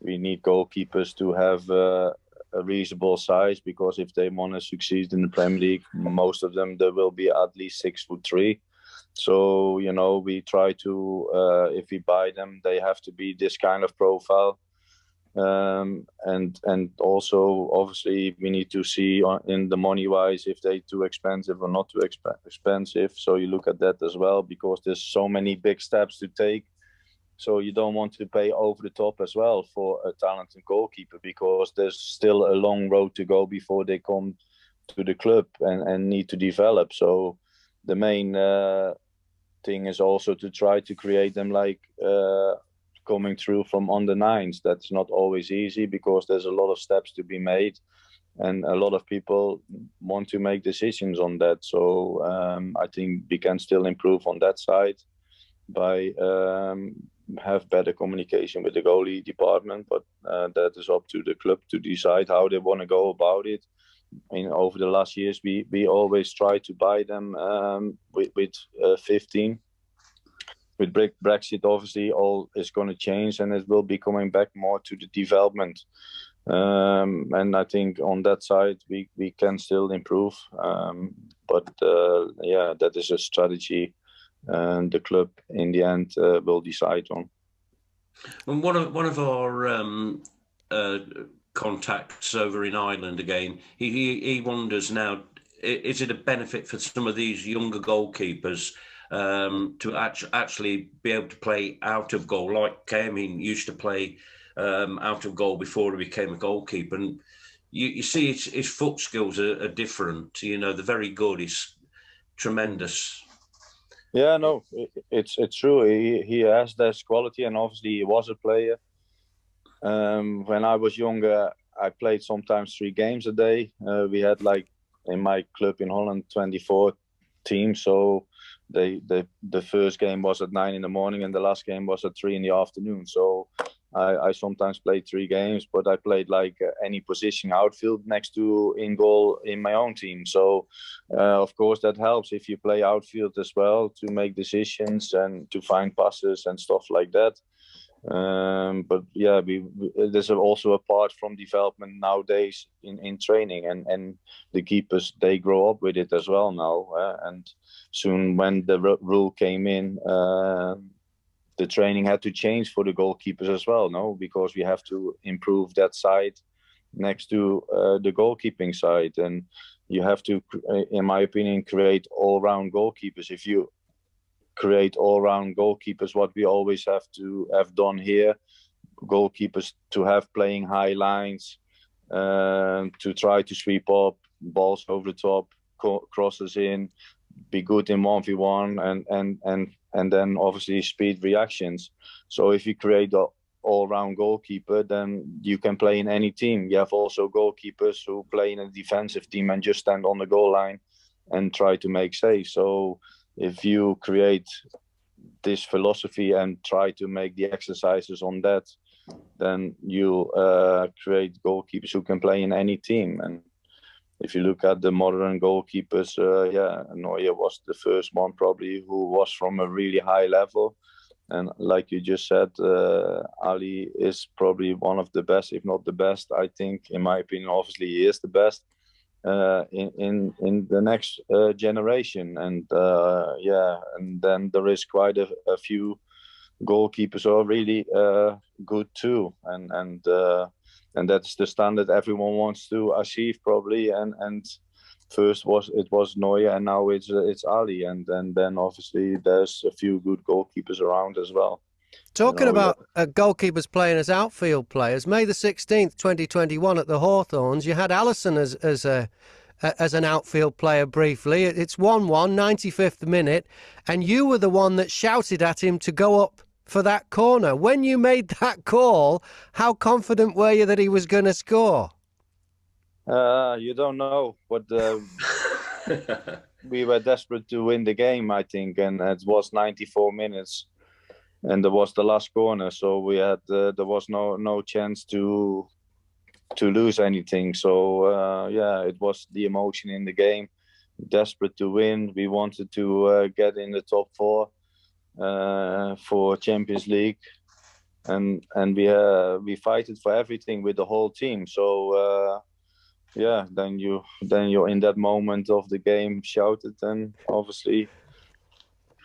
we need goalkeepers to have a reasonable size, because if they want to succeed in the Premier League, most of them, there will be at least 6'3". So, you know, we try to, if we buy them, they have to be this kind of profile. And also, obviously, we need to see in the money-wise if they're too expensive or not too expensive. So you look at that as well, because there's so many big steps to take. So you don't want to pay over the top as well for a talented goalkeeper, because there's still a long road to go before they come to the club and need to develop. So the main thing is also to try to create them like coming through from under nines. That's not always easy, because there's a lot of steps to be made, and a lot of people want to make decisions on that. So I think we can still improve on that side by have better communication with the goalie department, but that is up to the club to decide how they want to go about it. I mean, over the last years, we always try to buy them with 15. With Brexit, obviously, all is going to change, and it will be coming back more to the development. And I think on that side, we can still improve. But yeah, that is a strategy, and the club in the end will decide on. And one of our contacts over in Ireland again, he wonders now, is it a benefit for some of these younger goalkeepers to actually be able to play out of goal, like Pearman used to play out of goal before he became a goalkeeper? And you see his foot skills are different. You know, they're very good. He's tremendous. Yeah, no, it's true. He has that quality, and obviously he was a player. When I was younger, I played sometimes 3 games a day. We had, like, in my club in Holland, 24 teams. So the first game was at 9 a.m. and the last game was at 3 p.m. So I sometimes played 3 games, but I played like any position outfield next to in goal in my own team. So of course that helps if you play outfield as well, to make decisions and to find passes and stuff like that. But yeah, there's also a part from development nowadays in training, and the keepers, they grow up with it as well now. And soon when the rule came in, the training had to change for the goalkeepers as well, no? Because we have to improve that side next to the goalkeeping side. And you have to, in my opinion, create all-round goalkeepers. If you create all-round goalkeepers, what we always have to have done here, goalkeepers to have playing high lines, to try to sweep up, balls over the top, crosses in, be good in 1v1, and then obviously speed reactions. So if you create an all-round goalkeeper, then you can play in any team. You have also goalkeepers who play in a defensive team and just stand on the goal line and try to make saves. So if you create this philosophy and try to make the exercises on that, then you create goalkeepers who can play in any team. And if you look at the modern goalkeepers, Neuer was the first one probably who was from a really high level. And like you just said, Ali is probably one of the best, if not the best. I think, in my opinion, obviously he is the best in the next generation. And and then there is quite a few goalkeepers are really good too, and that's the standard everyone wants to achieve probably. And first it was Neuer, and now it's Ali, and then obviously there's a few good goalkeepers around as well. Talking about goalkeepers playing as outfield players, May the 16th, 2021 at the Hawthorns, you had Alisson as an outfield player briefly. It's 1-1, 95th minute, and you were the one that shouted at him to go up for that corner. When you made that call, how confident were you that he was going to score? You don't know, but we were desperate to win the game, I think, and it was 94 minutes. And there was the last corner, so we had there was no chance to lose anything. So it was the emotion in the game. Desperate to win. We wanted to get in the top 4 for Champions League, and we fighted for everything with the whole team. So then you're in that moment of the game shouted, and obviously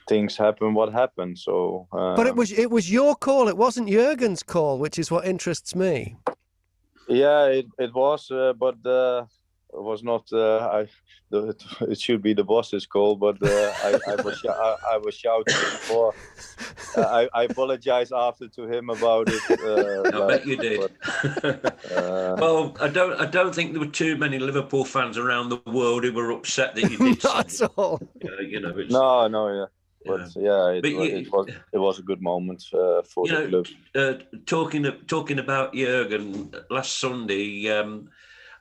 things happen what happened. So but it was your call, it wasn't Jurgen's call, which is what interests me. Yeah, it was, but it was not. It should be the boss's call, but I was shouting before. I apologized after to him about it. I bet you did. Well, I don't think there were too many Liverpool fans around the world who were upset that you did. Not at all. No, yeah. But it was a good moment for the club. Talking about Jurgen, last Sunday,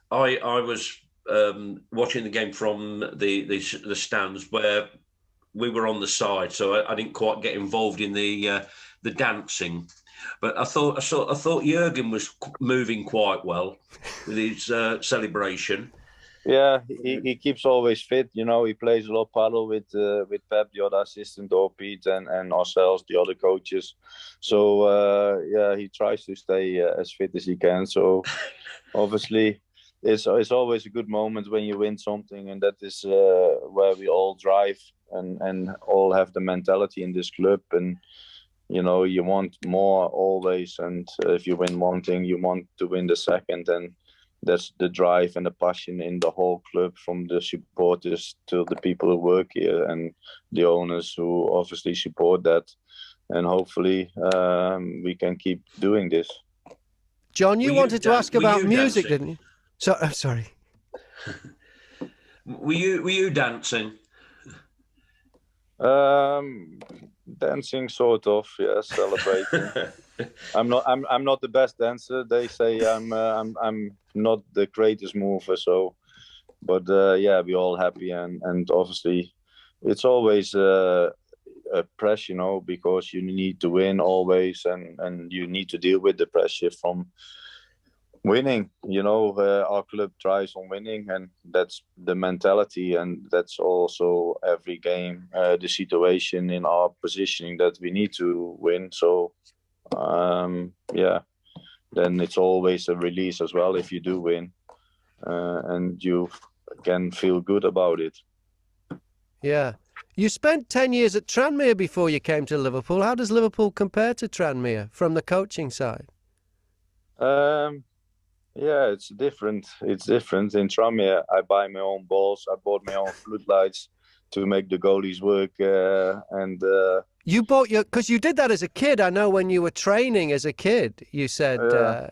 I was watching the game from the stands where we were on the side, so I didn't quite get involved in the dancing. But I thought Jurgen was moving quite well with his celebration. Yeah, he keeps always fit. You know, he plays a lot of paddle with Pep, the other assistant, or Pete, and ourselves, the other coaches. So he tries to stay as fit as he can. So obviously, it's always a good moment when you win something, and that is where we all drive and all have the mentality in this club. And you know, you want more always, and if you win one thing, you want to win the second, and that's the drive and the passion in the whole club, from the supporters to the people who work here and the owners who obviously support that. And hopefully we can keep doing this. John, you wanted to ask about music, didn't you? Sorry. Were you dancing? Dancing, sort of, yes, celebrating. I'm not the best dancer. They say I'm not the greatest mover. So, but we're all happy, and obviously, it's always a pressure, you know, because you need to win always, and you need to deal with the pressure from winning. You know, our club thrives on winning, and that's the mentality, and that's also every game the situation in our positioning that we need to win. So then it's always a release as well if you do win, and you can feel good about it. Yeah. You spent 10 years at Tranmere before you came to Liverpool. How does Liverpool compare to Tranmere from the coaching side? It's different. It's different. In Tranmere, I buy my own balls. I bought my own floodlights to make the goalies work. You bought because you did that as a kid. I know when you were training as a kid, you said. I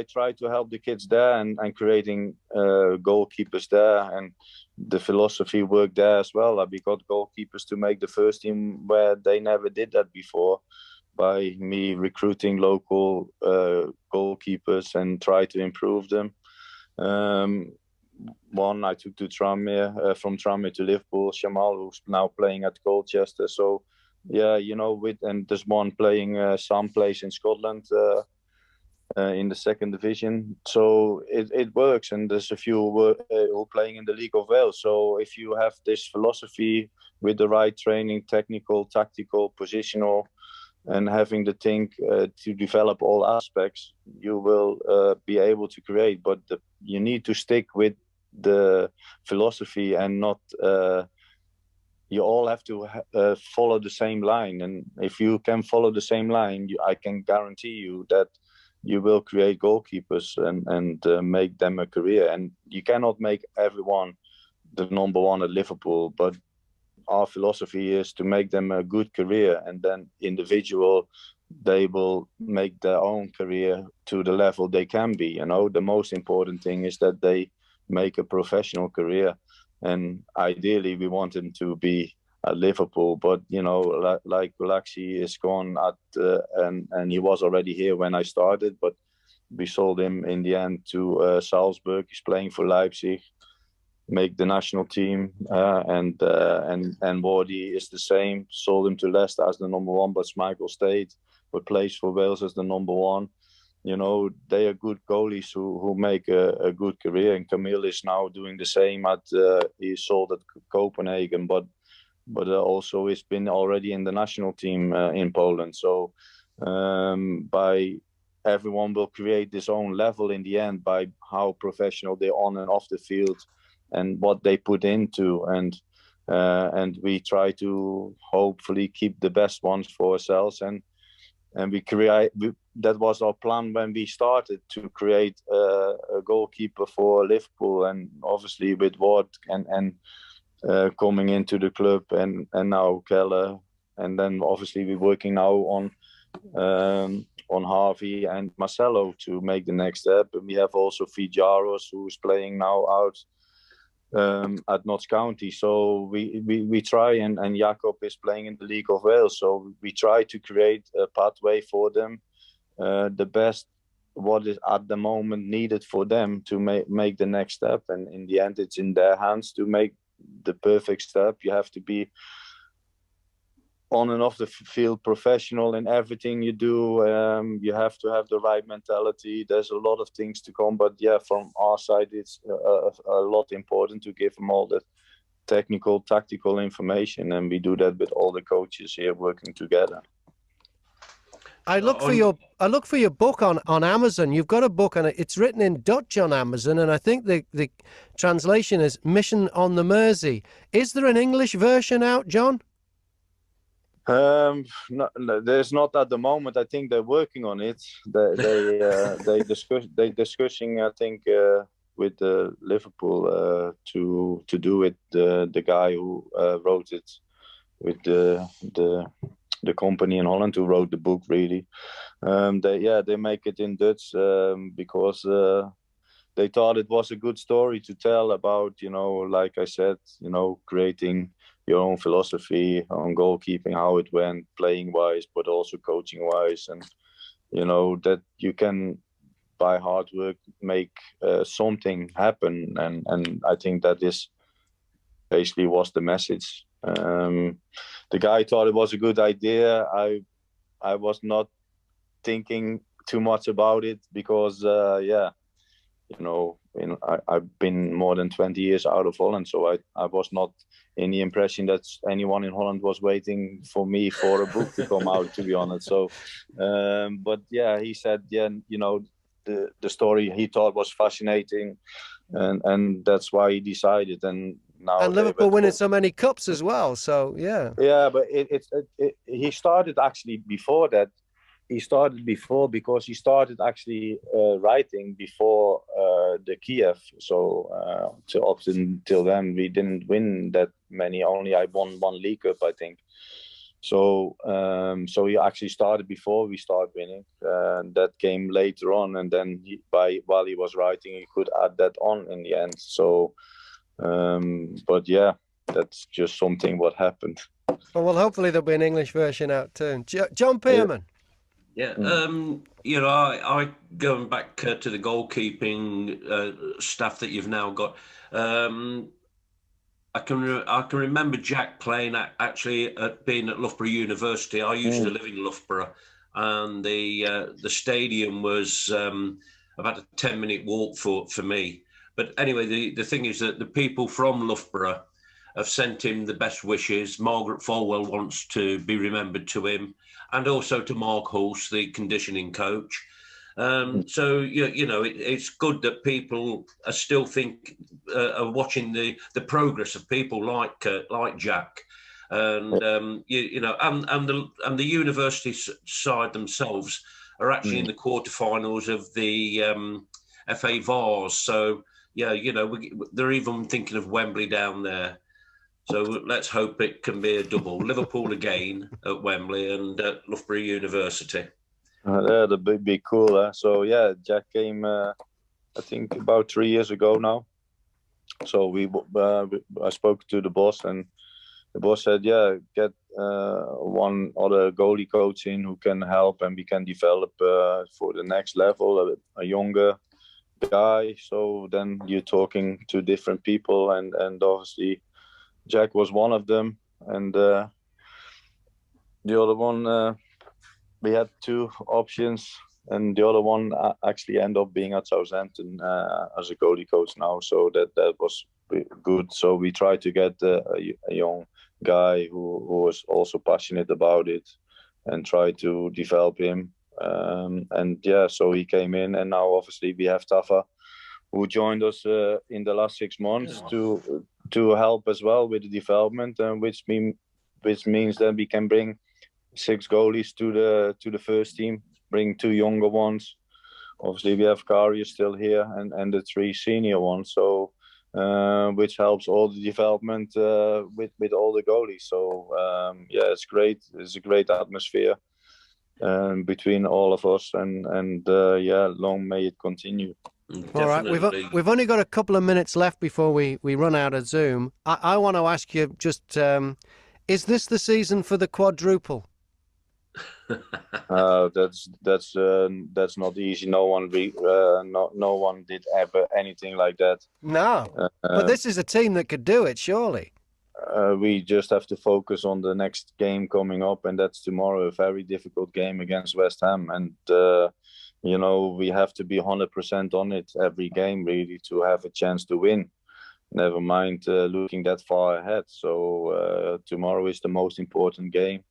try to help the kids there and creating goalkeepers there, and the philosophy worked there as well. We got goalkeepers to make the first team where they never did that before, by me recruiting local goalkeepers and try to improve them. One I took to Tranmere, from Tranmere to Liverpool, Shamal, who's now playing at Colchester. So, and there's one playing someplace in Scotland in the second division. So it works, and there's a few who are playing in the League of Wales. So if you have this philosophy with the right training, technical, tactical, positional, and having the thing to develop all aspects, you will be able to create. But you need to stick with the philosophy and not you all have to follow the same line. And if you can follow the same line, I can guarantee you that you will create goalkeepers and make them a career. And you cannot make everyone the number one at Liverpool, but our philosophy is to make them a good career, and then individual, they will make their own career to the level they can be. You know, the most important thing is that they make a professional career. And ideally, we want him to be at Liverpool, but you know, like Galaxy is gone and he was already here when I started, but we sold him in the end to Salzburg. He's playing for Leipzig, make the national team, and Wardy is the same. Sold him to Leicester as the number one, but Schmeichel stayed, but plays for Wales as the number one. You know, they are good goalies who make a good career. And Camille is now doing the same he's sold at Copenhagen, but also he's been already in the national team in Poland. So by everyone will create his own level in the end by how professional they're on and off the field and what they put into. And we try to hopefully keep the best ones for ourselves. And that was our plan when we started, to create a goalkeeper for Liverpool. And obviously with Ward and coming into the club and now Keller, and then obviously we're working now on Harvey and Marcelo to make the next step. And we have also Fijaros, who's playing now out at Notts County. So we try, and Jacob is playing in the League of Wales. So we try to create a pathway for them, the best what is at the moment needed for them to make the next step. And in the end, it's in their hands to make the perfect step. You have to be on and off the field professional in everything you do. You have to have the right mentality. There's a lot of things to come, but yeah, from our side, it's a lot important to give them all the technical, tactical information, and we do that with all the coaches here working together. I look for your book on Amazon. You've got a book, and it's written in Dutch on Amazon, and I think the translation is Mission on the Mersey. Is there an English version out, John? No, there's not at the moment. I think they're working on it. They discussing. I think with Liverpool to do it. The guy who wrote it with the company in Holland who wrote the book. Really, they make it in Dutch because they thought it was a good story to tell about. You know, like I said, you know, creating your own philosophy on goalkeeping, how it went playing wise, but also coaching wise, and you know that you can by hard work make something happen, and I think that is basically was the message. The guy thought it was a good idea. I was not thinking too much about it because I've been more than 20 years out of Holland, so I was not in the impression that anyone in Holland was waiting for me for a book to come out, to be honest. So, but yeah, he said, you know, the story he thought was fascinating, and that's why he decided. And now Liverpool winning so many cups as well. So yeah. Yeah, but he started actually before that. He started before because he started actually writing before the Kiev. So till then, we didn't win that many. Only I won one League Cup, I think. So he actually started before we started winning. That came later on, and then while he was writing, he could add that on in the end. So, but yeah, that's just something what happened. Well, hopefully there'll be an English version out too. John Pearman. Yeah, you know, I going back to the goalkeeping staff that you've now got. I can remember Jack playing being at Loughborough University. I used to live in Loughborough, and the stadium was about a 10-minute walk for me. But anyway, the thing is that the people from Loughborough have sent him the best wishes. Margaret Folwell wants to be remembered to him, and also to Mark Hulse, the conditioning coach. So you know, it's good that people are still are watching the progress of people like Jack, and and the university side themselves are actually in the quarterfinals of the FA Vars. So yeah, they're even thinking of Wembley down there. So let's hope it can be a double. Liverpool again at Wembley and at Loughborough University. Yeah, that'd be cool. So yeah, Jack came, I think, about 3 years ago now. So I spoke to the boss, and the boss said, yeah, get one other goalie coach in who can help, and we can develop for the next level, a younger guy. So then you're talking to different people, and obviously Jack was one of them, and the other one, we had two options, and the other one actually ended up being at Southampton as a goalie coach now. So that was good. So we tried to get a young guy who was also passionate about it, and try to develop him. And yeah, so he came in, and now obviously we have Tafa, who joined us in the last 6 months to help as well with the development, which means that we can bring 6 goalies to the first team, bring 2 younger ones. Obviously, we have Karius still here, and the 3 senior ones. So, which helps all the development with all the goalies. So yeah, it's great. It's a great atmosphere between all of us, and yeah, long may it continue. All right, we've only got a couple of minutes left before we run out of Zoom. I want to ask you just, is this the season for the quadruple? That's not easy. No one did ever anything like that. No, but this is a team that could do it, surely. We just have to focus on the next game coming up, and that's tomorrow, a very difficult game against West Ham. And we have to be 100% on it every game, really, to have a chance to win. Never mind looking that far ahead. So tomorrow is the most important game,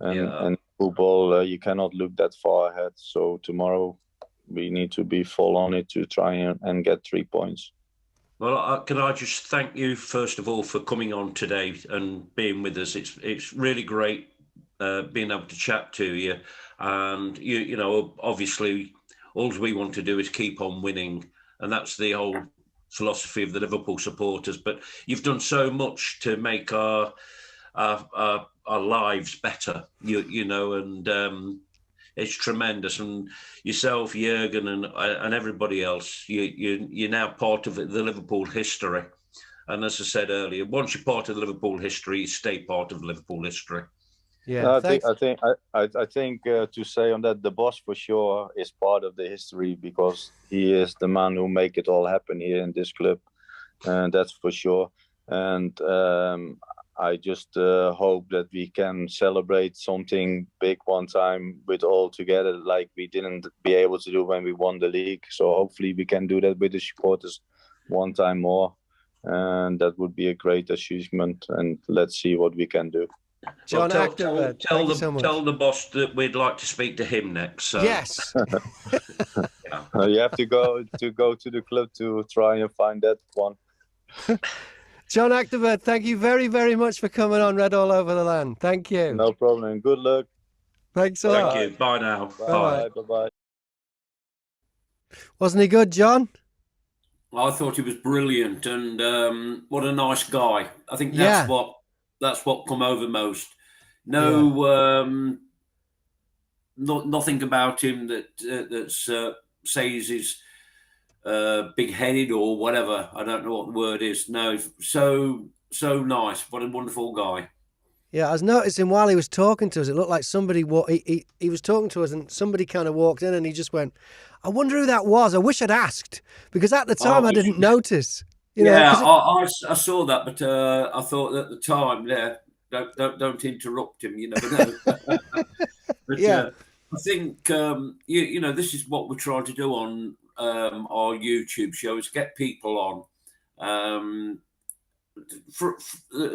and football, you cannot look that far ahead. So tomorrow we need to be full on it to try and get 3 points. Well, can I just thank you first of all for coming on today and being with us. It's really great being able to chat to you, and you obviously all we want to do is keep on winning, and that's the whole philosophy of the Liverpool supporters. But you've done so much to make our lives better, and it's tremendous. And yourself, Jürgen, and everybody else, you're now part of the Liverpool history. And as I said earlier, once you're part of the Liverpool history, you stay part of Liverpool history. Yeah, I think to say on that, the boss for sure is part of the history, because he is the man who make it all happen here in this club, and that's for sure. And I just hope that we can celebrate something big one time with all together, like we didn't be able to do when we won the league. So hopefully we can do that with the supporters one time more, and that would be a great achievement. And let's see what we can do. John Achterberg, tell the boss that we'd like to speak to him next. So. Yes. You have to go to the club to try and find that one. John Achterberg, thank you very, very much for coming on Red All Over the Land. Thank you. No problem. Good luck. Thanks a lot. Thank you. Bye now. Bye. Bye. Wasn't he good, John? I thought he was brilliant, and what a nice guy. I think that's what come over most. Nothing about him that says he's big-headed or whatever. I don't know what the word is. No, so nice. What a wonderful guy. Yeah, I was noticing while he was talking to us, it looked like somebody he was talking to us, and somebody kind of walked in, and he just went, "I wonder who that was. I wish I'd asked, because at the time I didn't notice." I saw that, but I thought at the time, don't interrupt him. You never know. But I think this is what we're trying to do on our YouTube show, is get people on. For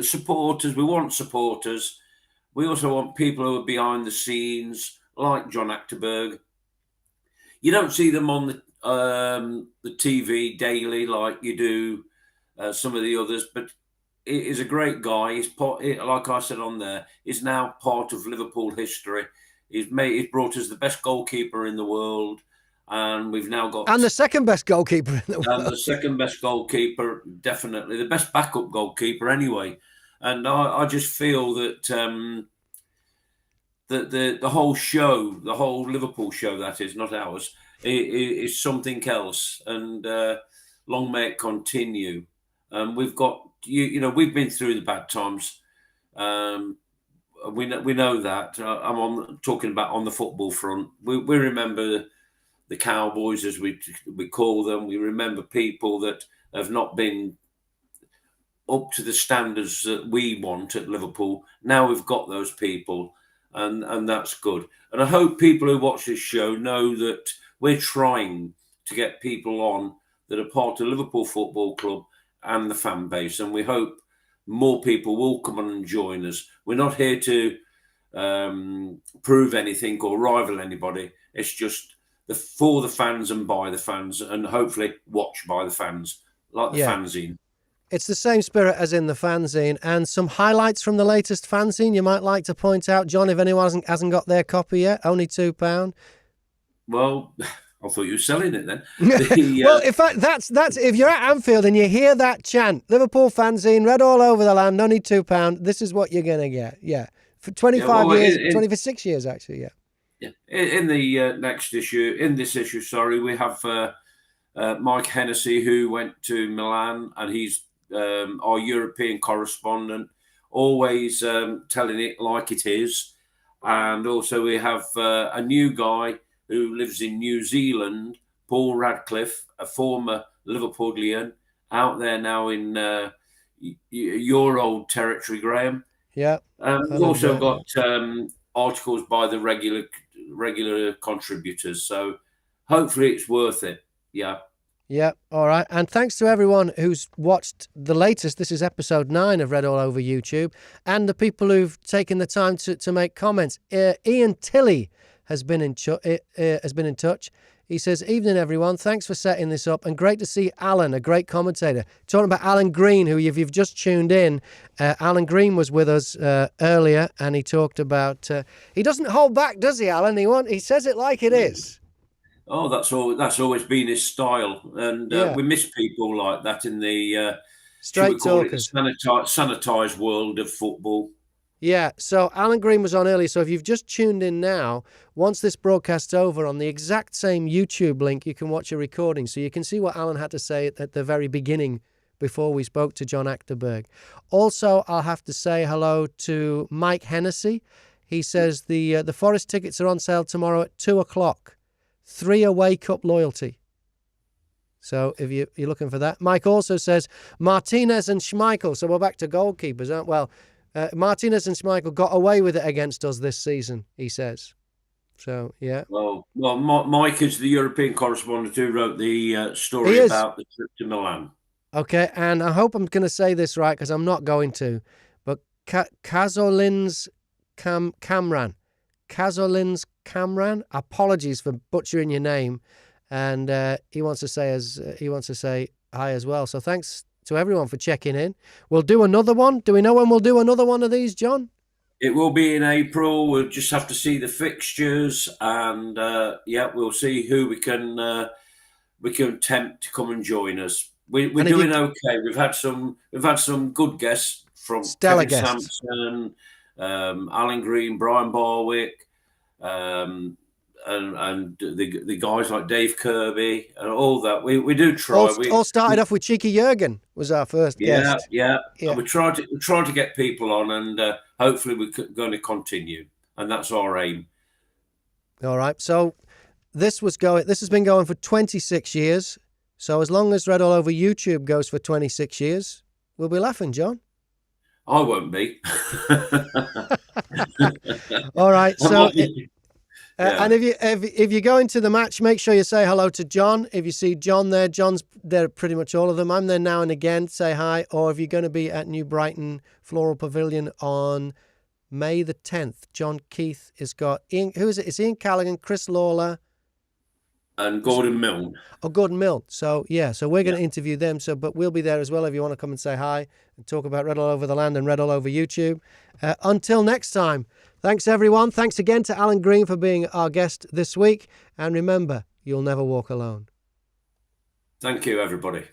supporters, we want supporters. We also want people who are behind the scenes, like John Achterberg. You don't see them on the TV daily like you do some of the others, but is a great guy. He's like I said on there, he's now part of Liverpool history. He's brought us the best goalkeeper in the world, and we've now got And the second best goalkeeper in the world. And the second best goalkeeper, definitely the best backup goalkeeper, anyway. And I just feel that that the whole show, the whole Liverpool show, that is not ours, is something else. And long may it continue. We've got we've been through the bad times. We know that. I'm talking about on the football front. We remember the Cowboys, as we call them. We remember people that have not been up to the standards that we want at Liverpool. Now we've got those people, and that's good. And I hope people who watch this show know that we're trying to get people on that are part of Liverpool Football Club and the fan base, and we hope more people will come on and join us. We're not here to prove anything or rival anybody. It's just for the fans and by the fans, and hopefully watched by the fans, like the fanzine. It's the same spirit as in the fanzine. And some highlights from the latest fanzine you might like to point out, John, if anyone hasn't got their copy yet. Only £2. Well, I thought you were selling it then. Well, in fact, that's if you're at Anfield and you hear that chant, Liverpool fanzine, read all over the land, only £2, this is what you're going to get. Yeah. For 25 years, 26 years, actually, yeah. Yeah. In the next issue, we have Mike Hennessy, who went to Milan, and he's our European correspondent, always telling it like it is. And also we have a new guy who lives in New Zealand, Paul Radcliffe, a former Liverpoolian, out there now in your old territory, Graham. Yeah. We've also got articles by the regular contributors, so hopefully it's worth it. Yeah. Yeah, all right. And thanks to everyone who's watched the latest. This is episode 9 of Read All Over YouTube, and the people who've taken the time to make comments. Ian Tilley has been in touch. He says, "Evening, everyone. Thanks for setting this up, and great to see Alan, a great commentator." Talking about Alan Green, who if you've just tuned in, Alan Green was with us earlier, and he talked about. He doesn't hold back, does he, Alan? He says it like it is. Oh, that's always been his style, and we miss people like that in the straight talkers, sanitized world of football. Yeah, so Alan Green was on earlier. So if you've just tuned in now, once this broadcast's over, on the exact same YouTube link, you can watch a recording. So you can see what Alan had to say at the very beginning before we spoke to John Achterberg. Also, I'll have to say hello to Mike Hennessy. He says the Forest tickets are on sale tomorrow at 2:00. 3 away cup loyalty. So if you're looking for that. Mike also says Martinez and Schmeichel. So we're back to goalkeepers, aren't we? Well, Martinez and Schmeichel got away with it against us this season, he says. So, yeah. Well, Mike is the European correspondent who wrote the story about the trip to Milan. Okay, and I hope I'm going to say this right, because I'm not going to. But Kazolins Kamran. Kazolins Kamran. Apologies for butchering your name. And he wants to say hi as well. So thanks to everyone for checking in. We'll do another one. Do we know when we'll do another one of these, John? It will be in April. We'll just have to see the fixtures, and we'll see who we can tempt to come and join us. We're doing okay. We've had some good guests from Stellar Kevin guests. Sampson, Alan Green, Brian Barwick, and the guys like Dave Kirby and all that. We do try. All started off with Cheeky Jurgen was our first guest. Yeah. And we try to get people on, and hopefully we're going to continue, and that's our aim. All right. So this has been going for 26 years. So as long as Read All Over YouTube goes for 26 years, we'll be laughing, John. I won't be. All right. So. And if you go into the match, make sure you say hello to John. If you see John there, John's there pretty much all of them. I'm there now and again. Say hi. Or if you're going to be at New Brighton Floral Pavilion on May the 10th, John Keith has got Ian. Who is it? It's Ian Callaghan, Chris Lawler, And Gordon Milne. Oh, Gordon Milne. So, so we're going to interview them. So, but we'll be there as well if you want to come and say hi and talk about Red All Over the Land and Red All Over YouTube. Until next time, thanks everyone. Thanks again to Alan Green for being our guest this week. And remember, you'll never walk alone. Thank you, everybody.